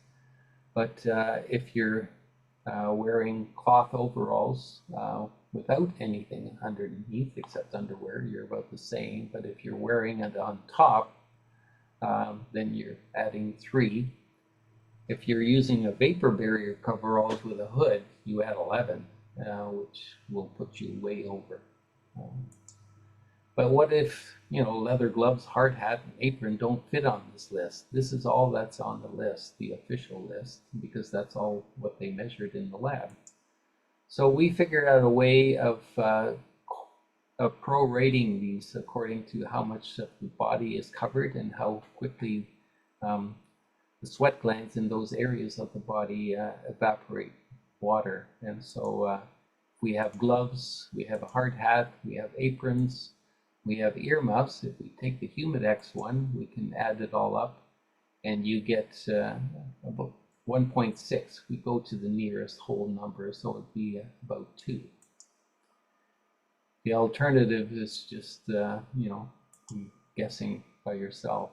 But if you're wearing cloth overalls without anything underneath except underwear, you're about the same. But if you're wearing it on top, then you're adding 3. If you're using a vapor barrier coveralls with a hood, you add 11, which will put you way over. But what if, leather gloves, hard hat, and apron don't fit on this list? This is all that's on the list, the official list, because that's all what they measured in the lab. So we figured out a way of prorating these according to how much of the body is covered and how quickly the sweat glands in those areas of the body evaporate water. And so we have gloves, we have a hard hat, we have aprons, we have earmuffs. If we take the humidex one, we can add it all up and you get about 1.6. We go to the nearest whole number, so it'd be about 2. The alternative is just, guessing by yourself.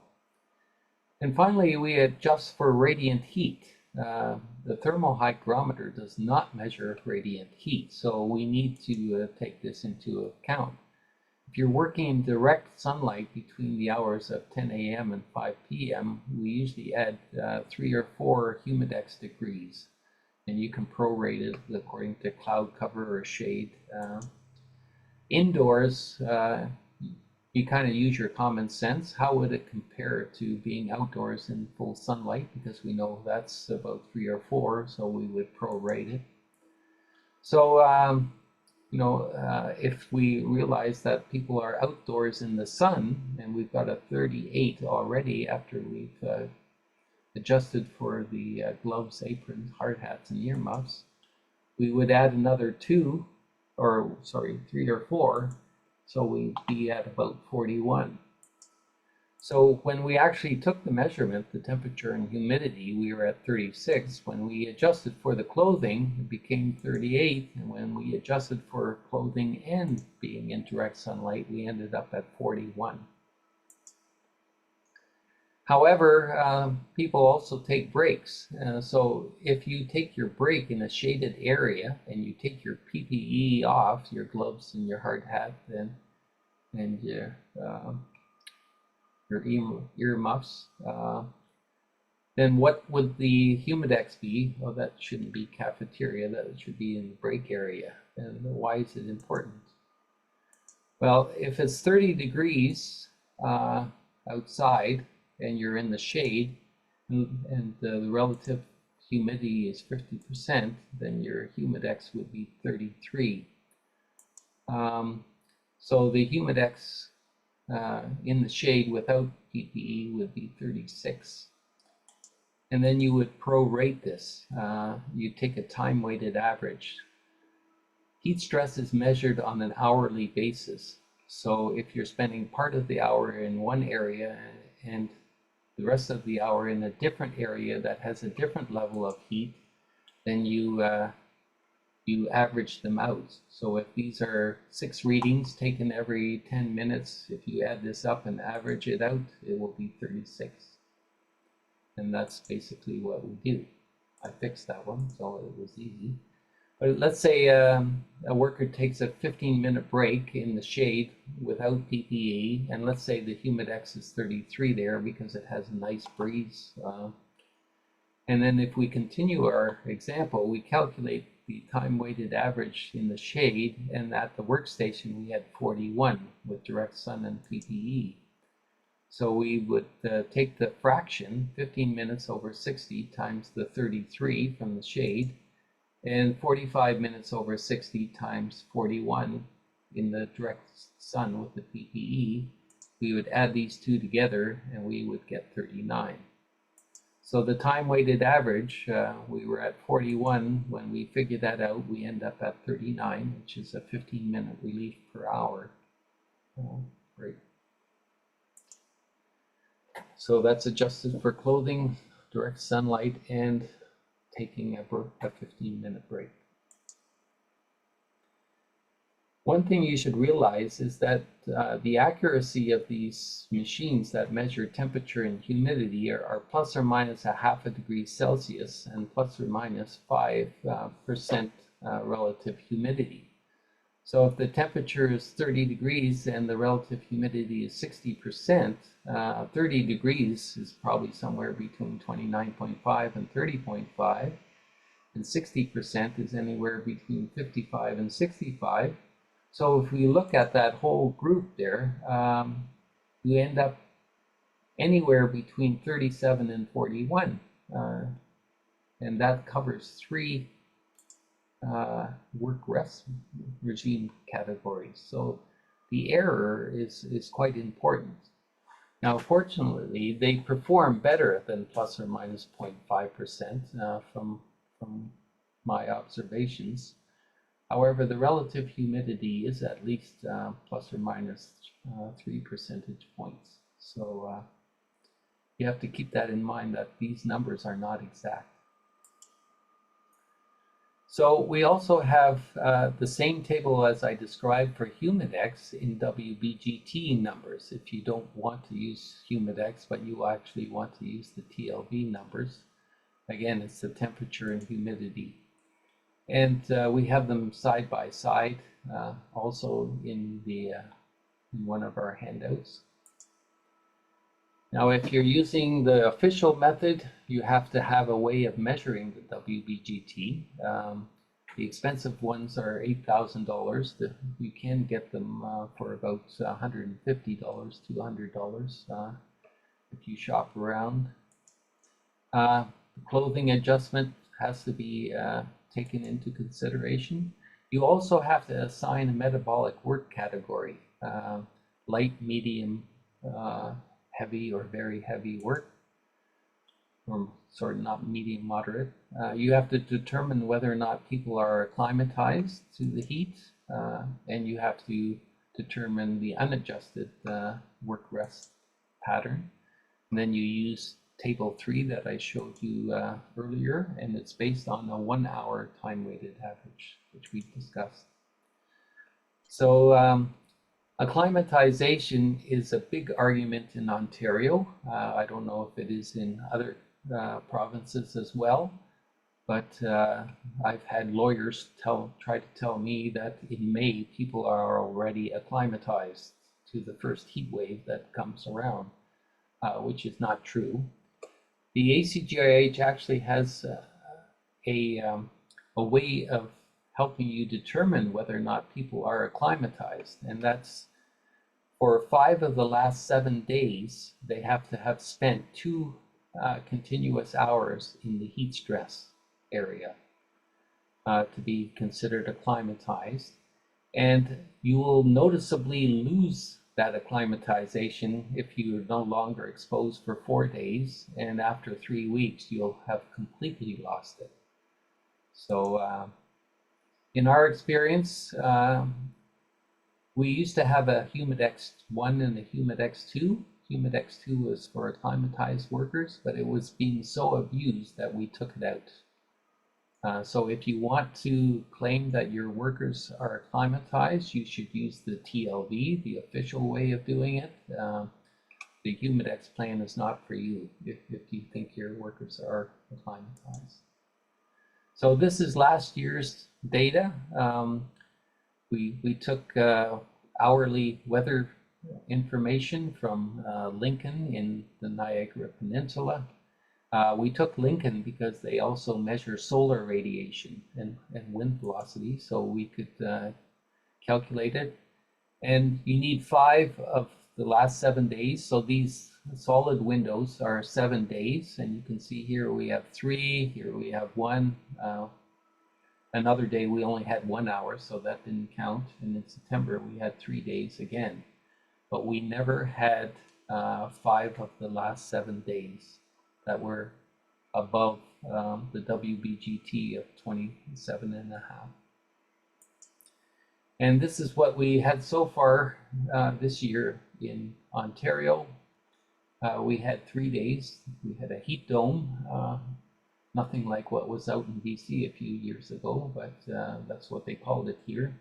And finally, we adjust for radiant heat. The thermal hygrometer does not measure radiant heat, so we need to take this into account. If you're working in direct sunlight between the hours of 10 a.m. and 5 p.m., we usually add 3 or 4 humidex degrees, and you can prorate it according to cloud cover or shade. Indoors, you kind of use your common sense. How would it compare to being outdoors in full sunlight? Because we know that's about 3 or 4, so we would prorate it. So, if we realize that people are outdoors in the sun and we've got a 38 already after we've adjusted for the gloves, aprons, hard hats, and earmuffs, we would add another 3 or 4. So we'd be at about 41. So when we actually took the measurement, the temperature and humidity, we were at 36. When we adjusted for the clothing, it became 38. And when we adjusted for clothing and being in direct sunlight, we ended up at 41. However, people also take breaks. So if you take your break in a shaded area and you take your PPE off, your gloves and your hard hat, and your earmuffs, then what would the humidex be? Well, that shouldn't be cafeteria, that should be in the break area. And why is it important? Well, if it's 30 degrees outside and you're in the shade, and the relative humidity is 50%, then your humidex would be 33. So the humidex in the shade without PPE would be 36. And then you would prorate this. You take a time-weighted average. Heat stress is measured on an hourly basis. So if you're spending part of the hour in one area and the rest of the hour in a different area that has a different level of heat, then you average them out. So if these are 6 readings taken every 10 minutes, if you add this up and average it out, it will be 36. And that's basically what we do. I fixed that one, so it was easy. But let's say a worker takes a 15-minute break in the shade without PPE, and let's say the humidex is 33 there because it has a nice breeze. And then if we continue our example, we calculate the time-weighted average in the shade, and at the workstation we had 41 with direct sun and PPE. So we would take the fraction, 15 minutes over 60 times the 33 from the shade, and 45 minutes over 60 times 41 in the direct sun with the PPE. We would add these two together and we would get 39. So the time-weighted average, we were at 41. When we figured that out, we end up at 39, which is a 15-minute relief per hour. Great. So that's adjusted for clothing, direct sunlight, and taking a 15-minute break. One thing you should realize is that the accuracy of these machines that measure temperature and humidity are plus or minus a half a degree Celsius and plus or minus 5% relative humidity. So if the temperature is 30 degrees and the relative humidity is 60%, 30 degrees is probably somewhere between 29.5 and 30.5, and 60% is anywhere between 55 and 65. So if we look at that whole group there, you end up anywhere between 37 and 41, and that covers 3 work-rest regime categories. So the error is quite important. Now, fortunately, they perform better than plus or minus 0.5% from my observations. However, the relative humidity is at least plus or minus 3 percentage points. So you have to keep that in mind, that these numbers are not exact. So we also have the same table as I described for humidex in WBGT numbers. If you don't want to use humidex, but you actually want to use the TLV numbers, again, it's the temperature and humidity. And we have them side by side, also in one of our handouts. Now, if you're using the official method, you have to have a way of measuring the WBGT. The expensive ones are $8,000. You can get them for about $150, $200 if you shop around. The clothing adjustment has to be taken into consideration. You also have to assign a metabolic work category, light, medium, heavy or very heavy work, or sort of not medium, moderate. You have to determine whether or not people are acclimatized to the heat, and you have to determine the unadjusted work-rest pattern. And then you use table 3 that I showed you earlier, and it's based on a 1-hour time-weighted average, which we discussed. So acclimatization is a big argument in Ontario. I don't know if it is in other provinces as well, but I've had lawyers try to tell me that in May people are already acclimatized to the first heat wave that comes around, which is not true. The ACGIH actually has a way of helping you determine whether or not people are acclimatized, and that's for 5 of the last 7 days, they have to have spent 2 continuous hours in the heat stress area to be considered acclimatized. And you will noticeably lose that acclimatization if you are no longer exposed for 4 days, and after 3 weeks, you'll have completely lost it. So in our experience, we used to have a Humidex-1 and a Humidex-2. Humidex-2 was for acclimatized workers, but it was being so abused that we took it out. So if you want to claim that your workers are acclimatized, you should use the TLV, the official way of doing it. The Humidex plan is not for you if you think your workers are acclimatized. So this is last year's data. We took hourly weather information from Lincoln in the Niagara Peninsula. We took Lincoln because they also measure solar radiation and wind velocity, so we could calculate it. And you need 5 of the last 7 days, so these solid windows are 7 days, and you can see here we have 3, here we have 1. Another day we only had 1 hour, so that didn't count. And in September we had 3 days again, but we never had 5 of the last 7 days that were above the WBGT of 27.5. And this is what we had so far this year in Ontario. We had 3 days. We had a heat dome. Nothing like what was out in BC a few years ago, but that's what they called it here,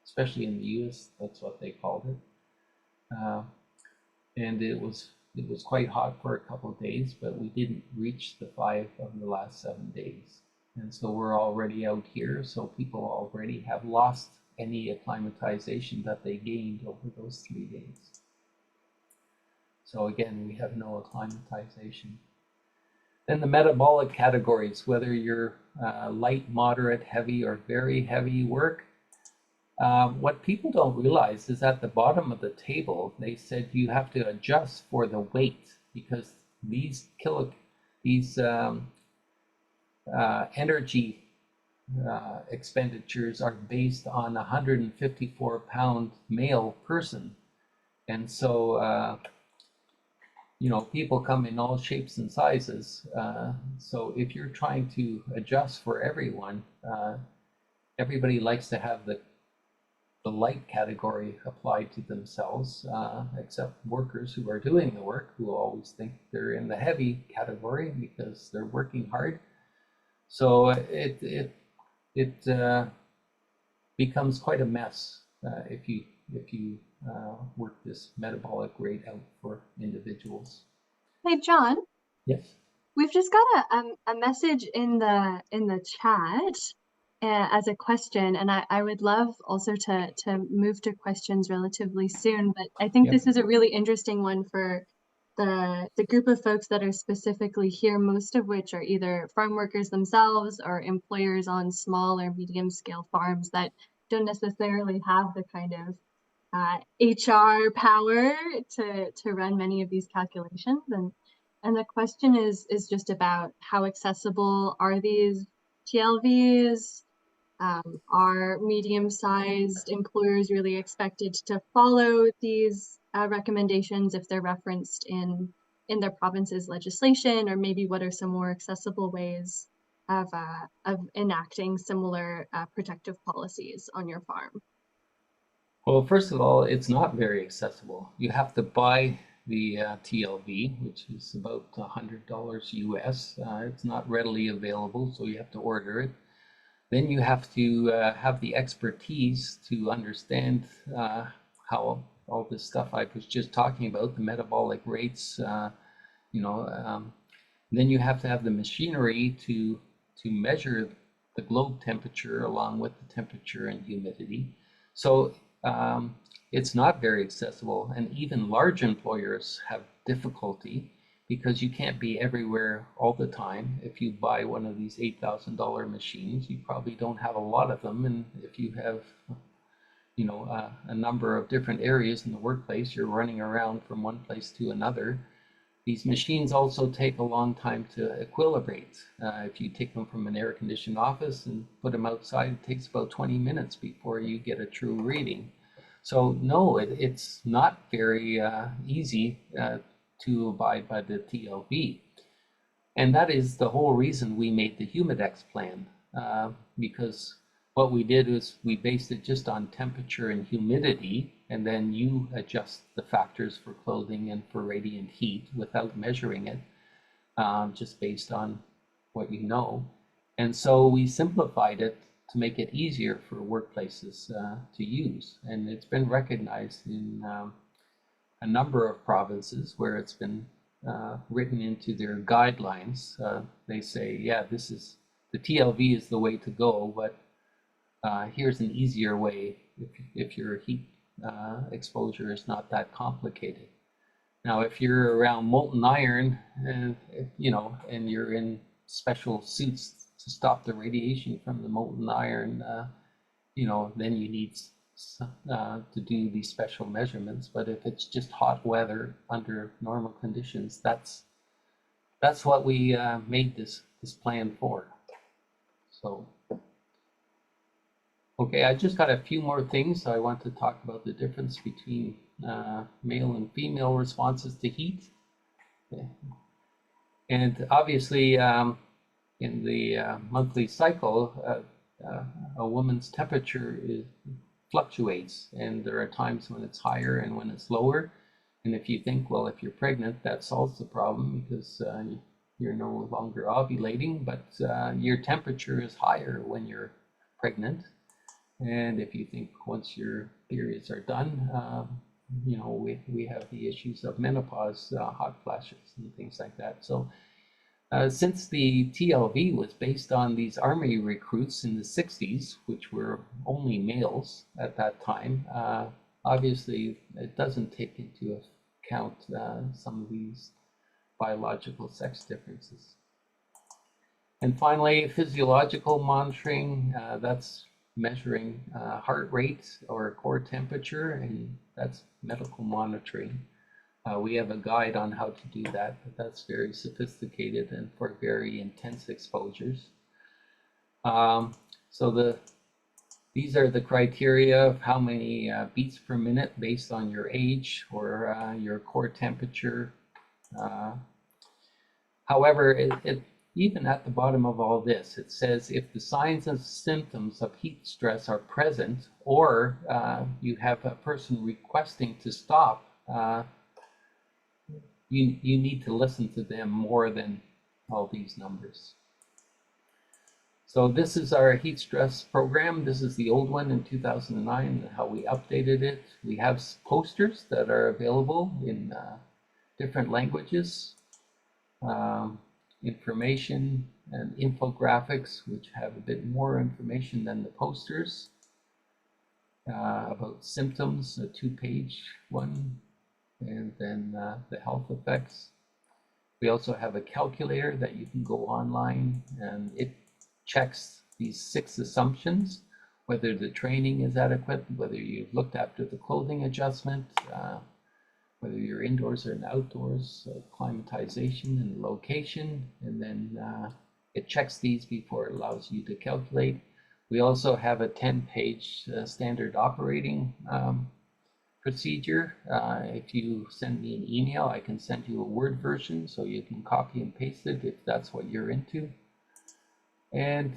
especially in the US, that's what they called it. And it was quite hot for a couple of days, but we didn't reach the 5 of the last 7 days. And so we're already out here, so people already have lost any acclimatization that they gained over those 3 days. So again, we have no acclimatization. Then the metabolic categories, whether you're light, moderate, heavy, or very heavy work. What people don't realize is at the bottom of the table, they said you have to adjust for the weight because these energy expenditures are based on a 154-pound male person. And so people come in all shapes and sizes. So if you're trying to adjust for everyone, everybody likes to have the light category applied to themselves, except workers who are doing the work, who always think they're in the heavy category because they're working hard. So it becomes quite a mess if you work this metabolic rate out for individuals. Hey, John. Yes. We've just got a message in the chat as a question, and I would love also to move to questions relatively soon, but I think this is a really interesting one for the group of folks that are specifically here, most of which are either farm workers themselves or employers on small or medium scale farms that don't necessarily have the kind of HR power to run many of these calculations. And the question is just about how accessible are these TLVs? Are medium-sized employers really expected to follow these recommendations if they're referenced in their province's legislation? Or maybe what are some more accessible ways of enacting similar protective policies on your farm? Well, first of all, it's not very accessible. You have to buy the TLV, which is about $100 US. It's not readily available, so you have to order it. Then you have to have the expertise to understand how all this stuff I was just talking about, the metabolic rates, then you have to have the machinery to measure the globe temperature along with the temperature and humidity. So it's not very accessible, and even large employers have difficulty because you can't be everywhere all the time. If you buy one of these $8,000 machines, you probably don't have a lot of them, and if you have a number of different areas in the workplace, you're running around from one place to another. These machines also take a long time to equilibrate. If you take them from an air-conditioned office and put them outside, it takes about 20 minutes before you get a true reading. So no, it's not very easy to abide by the TLV. And that is the whole reason we made the Humidex plan, because what we did is we based it just on temperature and humidity, and then you adjust the factors for clothing and for radiant heat without measuring it, just based on what you know. And so we simplified it to make it easier for workplaces to use. And it's been recognized in a number of provinces where it's been written into their guidelines. They say, yeah, this is the TLV is the way to go, but here's an easier way if your heat exposure is not that complicated. Now, if you're around molten iron, and and you're in special suits to stop the radiation from the molten iron, then you need to do these special measurements. But if it's just hot weather under normal conditions, that's what we made this plan for. So, okay, I just got a few more things. I want to talk about the difference between male and female responses to heat. Okay. And obviously, in the monthly cycle, a woman's temperature fluctuates, and there are times when it's higher and when it's lower. And if you think, well, if you're pregnant, that solves the problem because you're no longer ovulating, but your temperature is higher when you're pregnant. And if you think once your periods are done, we have the issues of menopause, hot flashes, and things like that. So since the TLV was based on these army recruits in the 60s, which were only males at that time, obviously it doesn't take into account some of these biological sex differences. And finally, physiological monitoring, that's measuring heart rate or core temperature, and that's medical monitoring. We have a guide on how to do that, but that's very sophisticated and for very intense exposures. So these are the criteria of how many beats per minute based on your age or your core temperature. However, even at the bottom of all this, it says if the signs and symptoms of heat stress are present, or you have a person requesting to stop, you need to listen to them more than all these numbers. So this is our heat stress program. This is the old one in 2009, how we updated it. We have posters that are available in different languages, information and infographics, which have a bit more information than the posters, about symptoms, a 2-page one, and then the health effects. We also have a calculator that you can go online, and it checks these 6 assumptions, whether the training is adequate, whether you've looked after the clothing adjustment, whether you're indoors or outdoors, climatization and location, and then it checks these before it allows you to calculate. We also have a 10-page standard operating procedure. If you send me an email, I can send you a Word version so you can copy and paste it if that's what you're into. And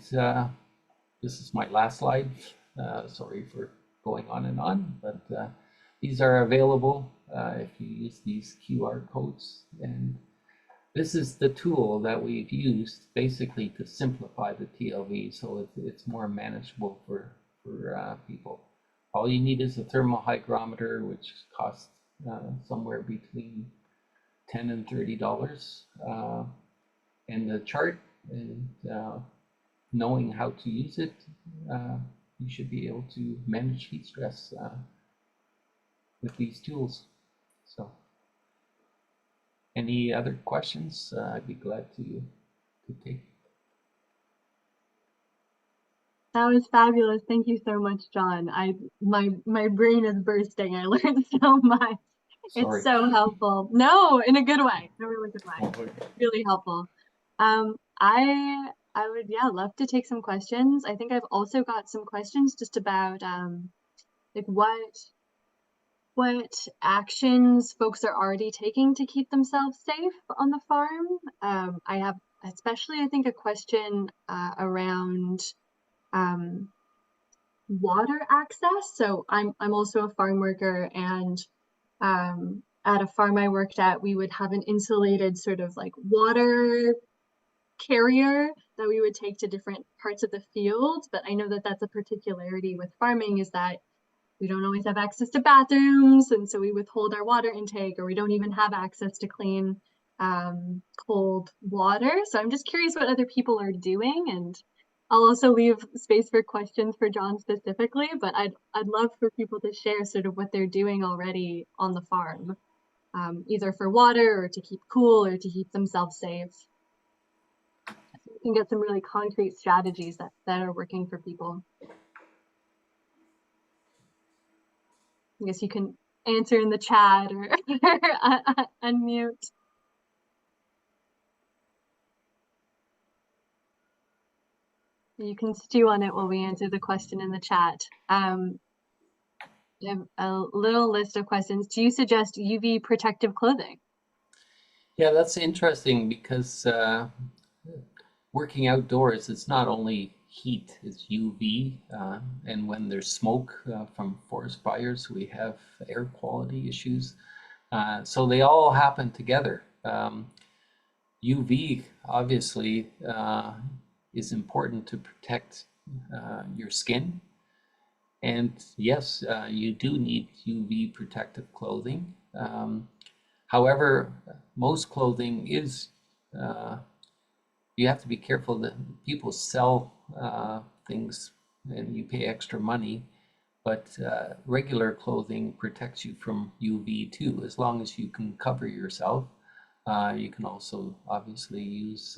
this is my last slide. Sorry for going on and on, but these are available if you use these QR codes. And this is the tool that we've used basically to simplify the TLV so it's more manageable for people. All you need is a thermal hygrometer, which costs somewhere between $10 and $30, and the chart, and knowing how to use it, you should be able to manage heat stress with these tools. So, any other questions? I'd be glad to take. That was fabulous. Thank you so much, John. My brain is bursting. I learned so much. It's Sorry. so helpful. No, in a good way, in a really good way. Okay. Really helpful. I would, yeah, love to take some questions. I think I've also got some questions just about like what actions folks are already taking to keep themselves safe on the farm. I have especially, I think, a question around water access. So I'm also a farm worker, and at a farm I worked at, we would have an insulated sort of like water carrier that we would take to different parts of the field. But I know that that's a particularity with farming, is that we don't always have access to bathrooms, and so we withhold our water intake, or we don't even have access to clean cold water. So I'm just curious what other people are doing, and I'll also leave space for questions for John specifically, but I'd love for people to share sort of what they're doing already on the farm, either for water or to keep cool or to keep themselves safe. So we can get some really concrete strategies that are working for people. I guess you can answer in the chat or unmute. You can stew on it while we answer the question in the chat. I have a little list of questions. Do you suggest UV protective clothing? Yeah, that's interesting because working outdoors, it's not only heat, it's UV. And when there's smoke from forest fires, we have air quality issues. So they all happen together. UV obviously is important to protect your skin. And yes, you do need UV protective clothing. However, most clothing is, you have to be careful that people sell things and you pay extra money, but regular clothing protects you from UV too, as long as you can cover yourself. You can also obviously use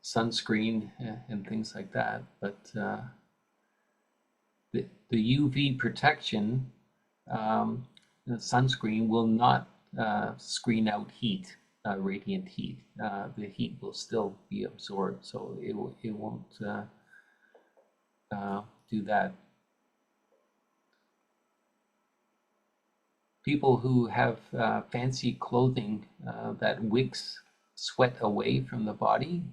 sunscreen and things like that, but the UV protection, the sunscreen will not screen out heat, radiant heat. The heat will still be absorbed, so it won't do that. People who have fancy clothing that wicks sweat away from the body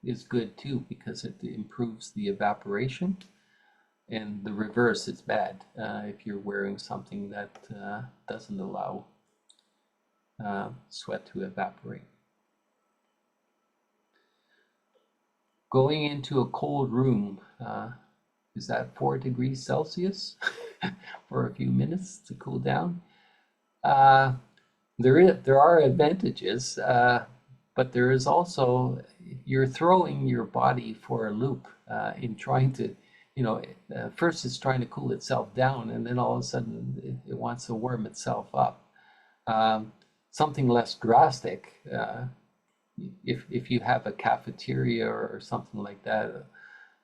is good too, because it improves the evaporation. And the reverse is bad if you're wearing something that doesn't allow sweat to evaporate. Going into a cold room, is that 4 degrees Celsius for a few minutes to cool down? There are advantages, but there is also, you're throwing your body for a loop in trying to, first it's trying to cool itself down, and then all of a sudden it wants to warm itself up. Something less drastic, if you have a cafeteria or something like that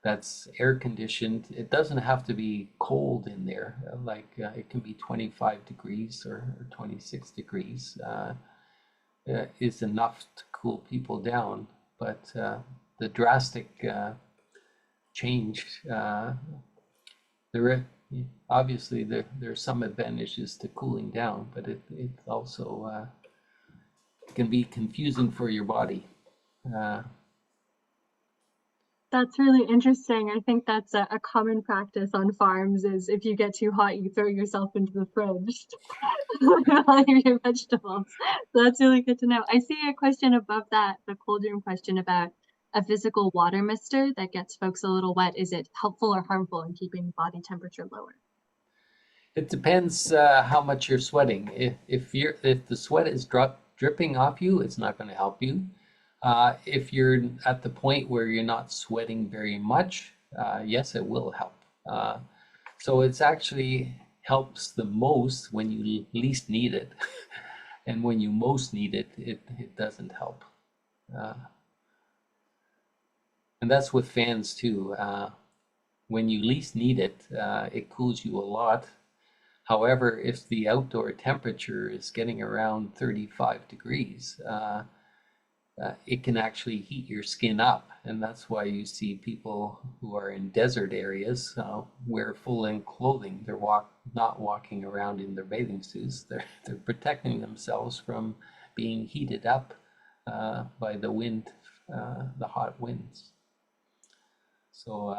that's air conditioned, it doesn't have to be cold in there. Like it can be 25 degrees or 26 degrees is enough to cool people down. But the drastic change, obviously there's some advantages to cooling down, but it also can be confusing for your body. That's really interesting. I think that's a common practice on farms, is if you get too hot, you throw yourself into the fridge while you eat your vegetables. So that's really good to know. I see a question above that, the cold room question, about a physical water mister that gets folks a little wet. Is it helpful or harmful in keeping body temperature lower? It depends how much you're sweating. If the sweat is dripping off you, it's not going to help you. If you're at the point where you're not sweating very much, yes, it will help. So it's actually helps the most when you least need it. And when you most need it, it doesn't help. And that's with fans too. When you least need it, it cools you a lot. However, if the outdoor temperature is getting around 35 degrees, it can actually heat your skin up. And that's why you see people who are in desert areas wear full-length clothing. They're not walking around in their bathing suits. They're protecting themselves from being heated up by the wind, the hot winds. So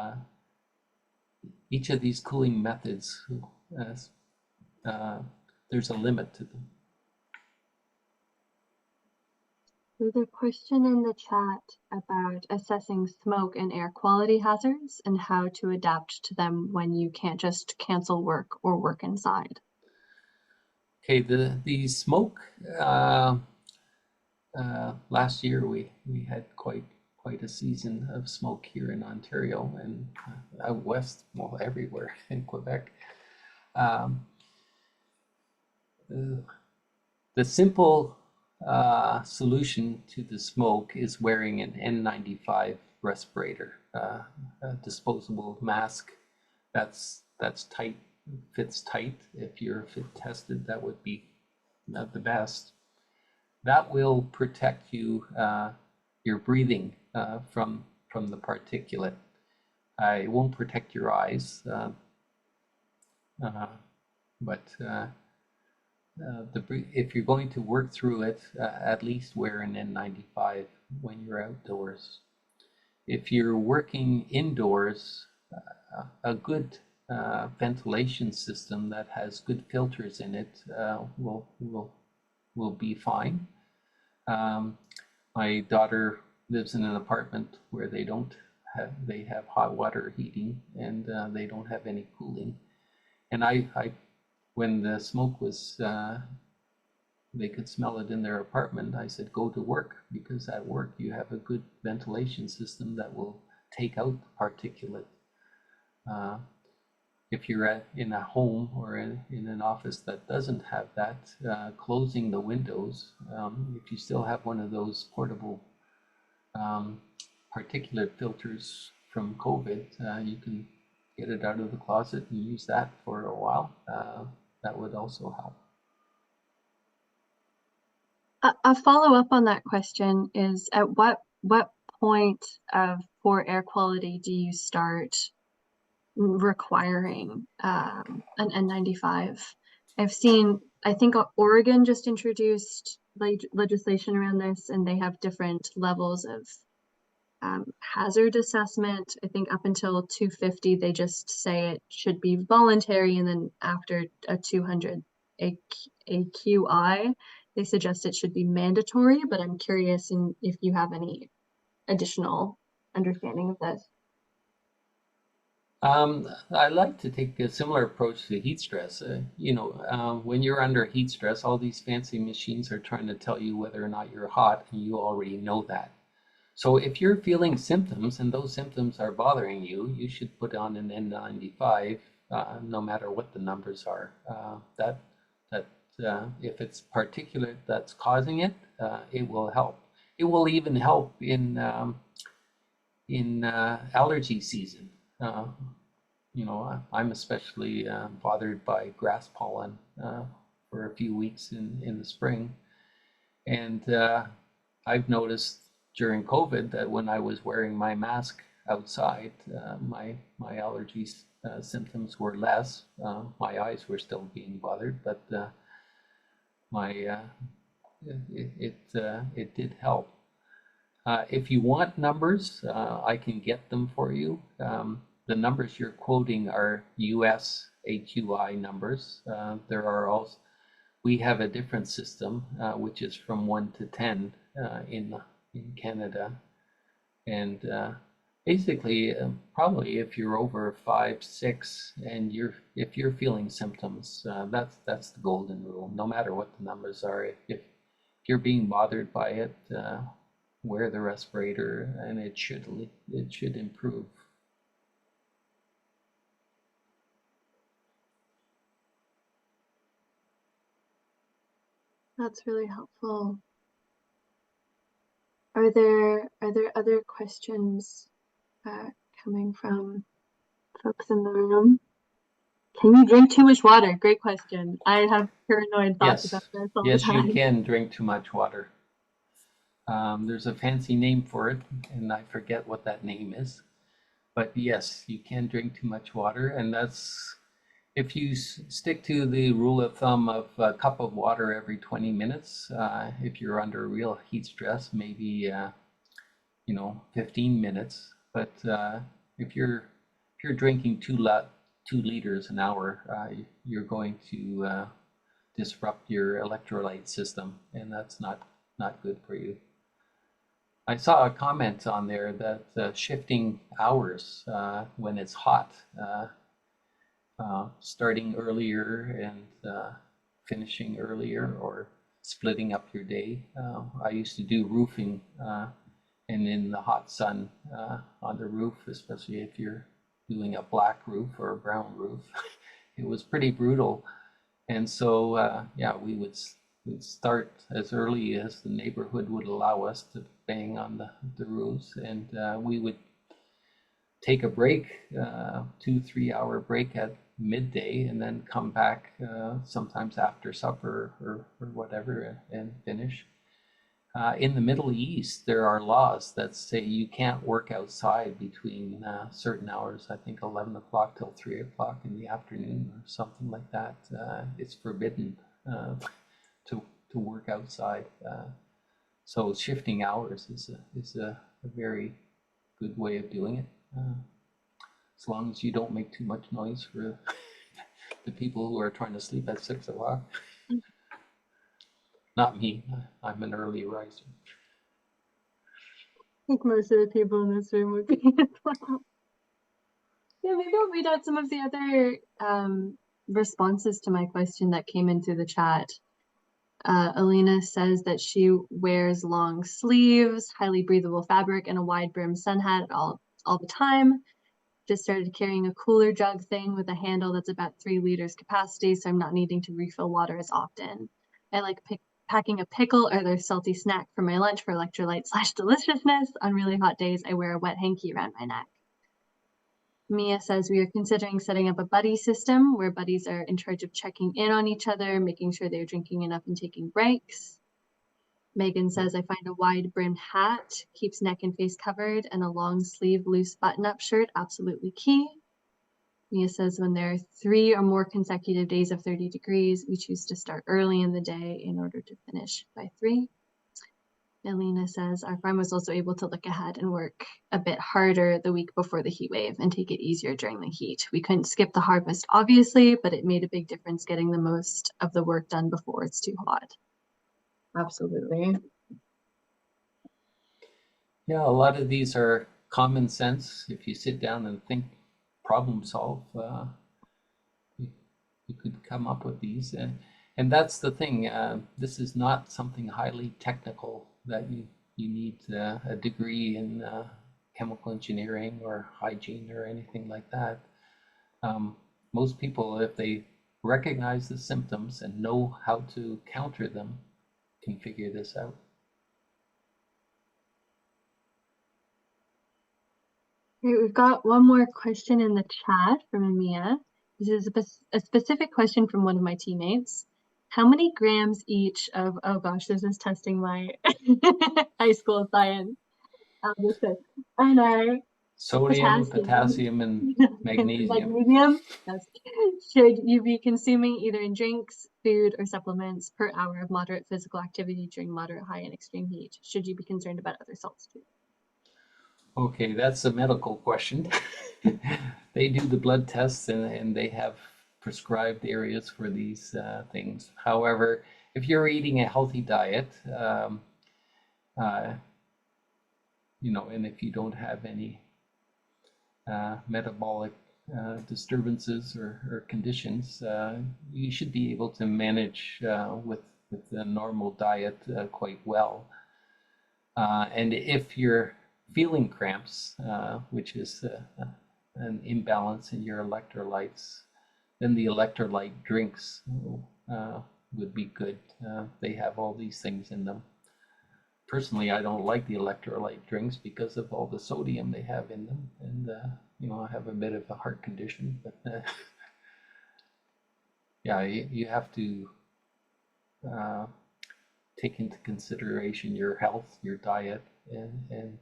each of these cooling methods, there's a limit to them. There's a question in the chat about assessing smoke and air quality hazards and how to adapt to them when you can't just cancel work or work inside. Okay, the smoke, last year we had quite a season of smoke here in Ontario and out west, well, everywhere in Quebec. The simple solution to the smoke is wearing an N95 respirator, a disposable mask that's tight, fits tight. If you're fit tested, that would be the best. That will protect you, your breathing from the particulate. It won't protect your eyes, but if you're going to work through it, at least wear an N95 when you're outdoors. If you're working indoors, a good ventilation system that has good filters in it will be fine. My daughter lives in an apartment where they have hot water heating and they don't have any cooling. And when the smoke was, they could smell it in their apartment, I said, go to work, because at work you have a good ventilation system that will take out the particulate. If you're in a home or in an office that doesn't have that, closing the windows, if you still have one of those portable particulate filters from COVID, you can get it out of the closet and use that for a while. That would also help. A follow-up on that question is, at what point of poor air quality do you start requiring an N95? I've seen, I think Oregon just introduced legislation around this, and they have different levels of hazard assessment. I think up until 250, they just say it should be voluntary, and then after a 200 AQI, they suggest it should be mandatory. But I'm curious if you have any additional understanding of this. I like to take a similar approach to heat stress. When you're under heat stress, all these fancy machines are trying to tell you whether or not you're hot, and you already know that. So if you're feeling symptoms and those symptoms are bothering you, you should put on an N95, no matter what the numbers are. If it's particulate that's causing it, it will help. It will even help in allergy season. I'm especially bothered by grass pollen for a few weeks in the spring, and I've noticed during COVID that when I was wearing my mask outside, my allergies symptoms were less. My eyes were still being bothered, but it did help. If you want numbers, I can get them for you. The numbers you're quoting are US AQI numbers. We have a different system, which is from 1 to 10 in Canada. And basically, probably if you're over 5, 6, and if you're feeling symptoms, that's the golden rule. No matter what the numbers are, if you're being bothered by it, wear the respirator, and it should improve. That's really helpful. Are there other questions coming from folks in the room? Can you drink too much water? Great question. I have paranoid thoughts about Yes, this all the yes, you time. can drink too much water. There's a fancy name for it, and I forget what that name is. But yes, you can drink too much water, and that's if you stick to the rule of thumb of a cup of water every 20 minutes. If you're under real heat stress, maybe 15 minutes. But if you're drinking 2 liters an hour, you're going to disrupt your electrolyte system, and that's not good for you. I saw a comment on there that shifting hours when it's hot, starting earlier and finishing earlier, or splitting up your day. I used to do roofing, and in the hot sun on the roof, especially if you're doing a black roof or a brown roof, it was pretty brutal. And so, yeah, we'd start as early as the neighborhood would allow us to bang on the roofs, and we would take a break, 2-3 hour break at midday, and then come back sometimes after supper or whatever and finish. In the Middle East, there are laws that say you can't work outside between certain hours. I think 11 o'clock till 3 o'clock in the afternoon or something like that. It's forbidden to work outside. So shifting hours is a very good way of doing it. As long as you don't make too much noise for the people who are trying to sleep at 6 o'clock. Not me, I'm an early riser. I think most of the people in this room would be as well. Yeah, maybe I'll read out some of the other responses to my question that came in through the chat. Alina says that she wears long sleeves, highly breathable fabric, and a wide brim sun hat all the time. Just started carrying a cooler jug thing with a handle that's about 3 liters capacity, so I'm not needing to refill water as often. I like packing a pickle or other salty snack for my lunch for electrolyte/deliciousness. On really hot days, I wear a wet hanky around my neck. Mia says we are considering setting up a buddy system where buddies are in charge of checking in on each other, making sure they're drinking enough and taking breaks. Megan says I find a wide brimmed hat keeps neck and face covered, and a long sleeve loose button up shirt absolutely key. Mia says when there are 3 or more consecutive days of 30 degrees, we choose to start early in the day in order to finish by 3. Elena says our farm was also able to look ahead and work a bit harder the week before the heat wave and take it easier during the heat. We couldn't skip the harvest, obviously, but it made a big difference getting the most of the work done before it's too hot. Absolutely. Yeah, a lot of these are common sense. If you sit down and think, problem solve, you could come up with these. And that's the thing. This is not something highly technical that you need a degree in chemical engineering or hygiene or anything like that. Most people, if they recognize the symptoms and know how to counter them, can figure this out. Okay, we've got one more question in the chat from Mia. This is a specific question from one of my teammates. How many grams each of, oh gosh, this is testing my high school science. I know. Sodium, potassium, and magnesium. Magnesium. Yes. Should you be consuming either in drinks, food, or supplements per hour of moderate physical activity during moderate, high, and extreme heat? Should you be concerned about other salts too? Okay, that's a medical question. They do the blood tests and they have prescribed areas for these things. However, if you're eating a healthy diet, and if you don't have any metabolic disturbances or conditions, you should be able to manage with a normal diet quite well. And if you're feeling cramps, which is an imbalance in your electrolytes, then the electrolyte drinks would be good. They have all these things in them. Personally, I don't like the electrolyte drinks because of all the sodium they have in them, and I have a bit of a heart condition, but yeah, you have to uh, take into consideration your health, your diet, and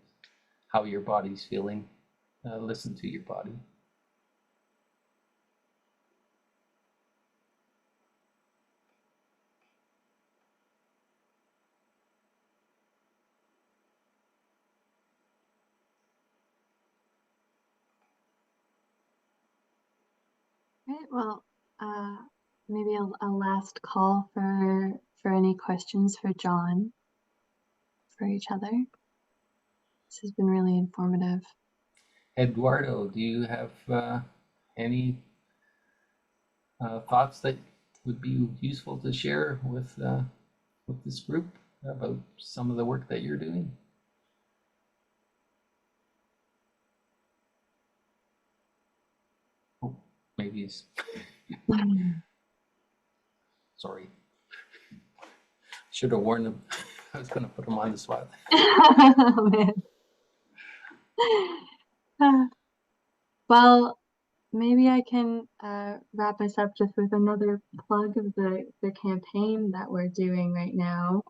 how your body's feeling. Listen to your body. Right. Well, maybe a last call for any questions for John, for each other. This has been really informative. Eduardo, do you have any thoughts that would be useful to share with this group about some of the work that you're doing? Oh, maybe he's sorry. Should have warned him. I was going to put him on the spot. Oh, man. Well, maybe I can wrap us up just with another plug of the campaign that we're doing right now,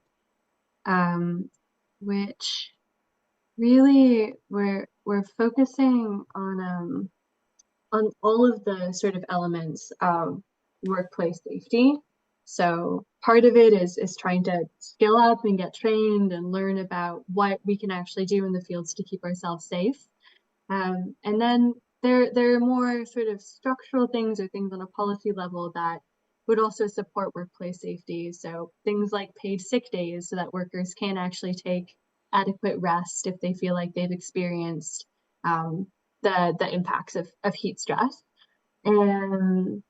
which really we're focusing on all of the sort of elements of workplace safety. So part of it is trying to skill up and get trained and learn about what we can actually do in the fields to keep ourselves safe. And then there are more sort of structural things or things on a policy level that would also support workplace safety. So things like paid sick days so that workers can actually take adequate rest if they feel like they've experienced the impacts of heat stress. And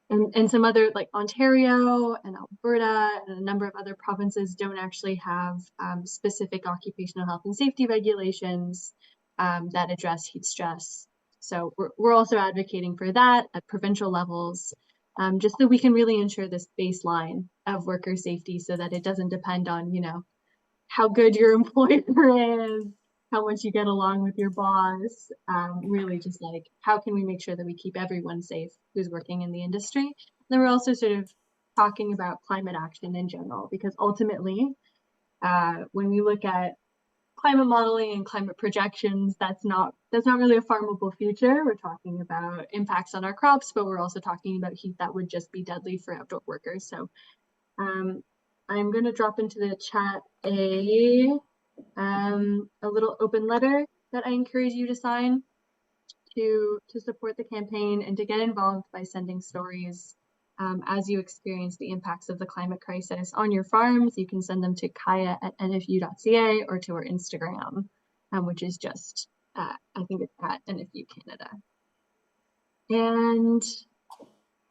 and some other, like Ontario and Alberta and a number of other provinces, don't actually have specific occupational health and safety regulations that address heat stress. So we're also advocating for that at provincial levels, just so we can really ensure this baseline of worker safety so that it doesn't depend on, how good your employer is, how much you get along with your boss, really just like, how can we make sure that we keep everyone safe who's working in the industry? And then we're also sort of talking about climate action in general, because ultimately, when we look at climate modeling and climate projections, that's not really a farmable future. We're talking about impacts on our crops, but we're also talking about heat that would just be deadly for outdoor workers. So I'm going to drop into the chat a little open letter that I encourage you to sign to support the campaign and to get involved by sending stories as you experience the impacts of the climate crisis on your farms. You can send them to kaya@nfu.ca or to our Instagram, which is just, I think it's at NFU Canada. And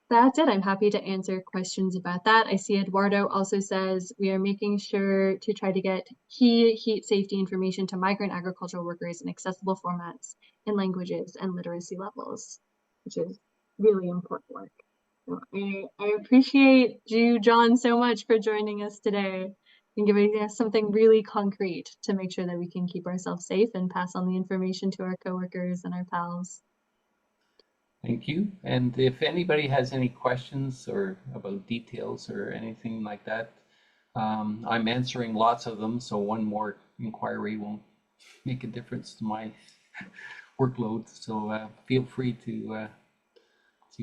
that's it. I'm happy to answer questions about that. I see Eduardo also says we are making sure to try to get key heat safety information to migrant agricultural workers in accessible formats in languages and literacy levels, which is really important work. So I appreciate you, John, so much for joining us today and giving us something really concrete to make sure that we can keep ourselves safe and pass on the information to our coworkers and our pals. Thank you. And if anybody has any questions or about details or anything like that, I'm answering lots of them, so one more inquiry won't make a difference to my workload. So feel free to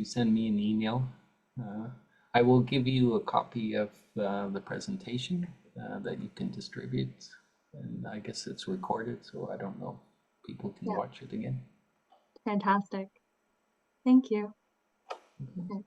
send me an email. I will give you a copy of the presentation that you can distribute, and I guess it's recorded, so I don't know if people can watch it again. Fantastic. Thank you. Okay.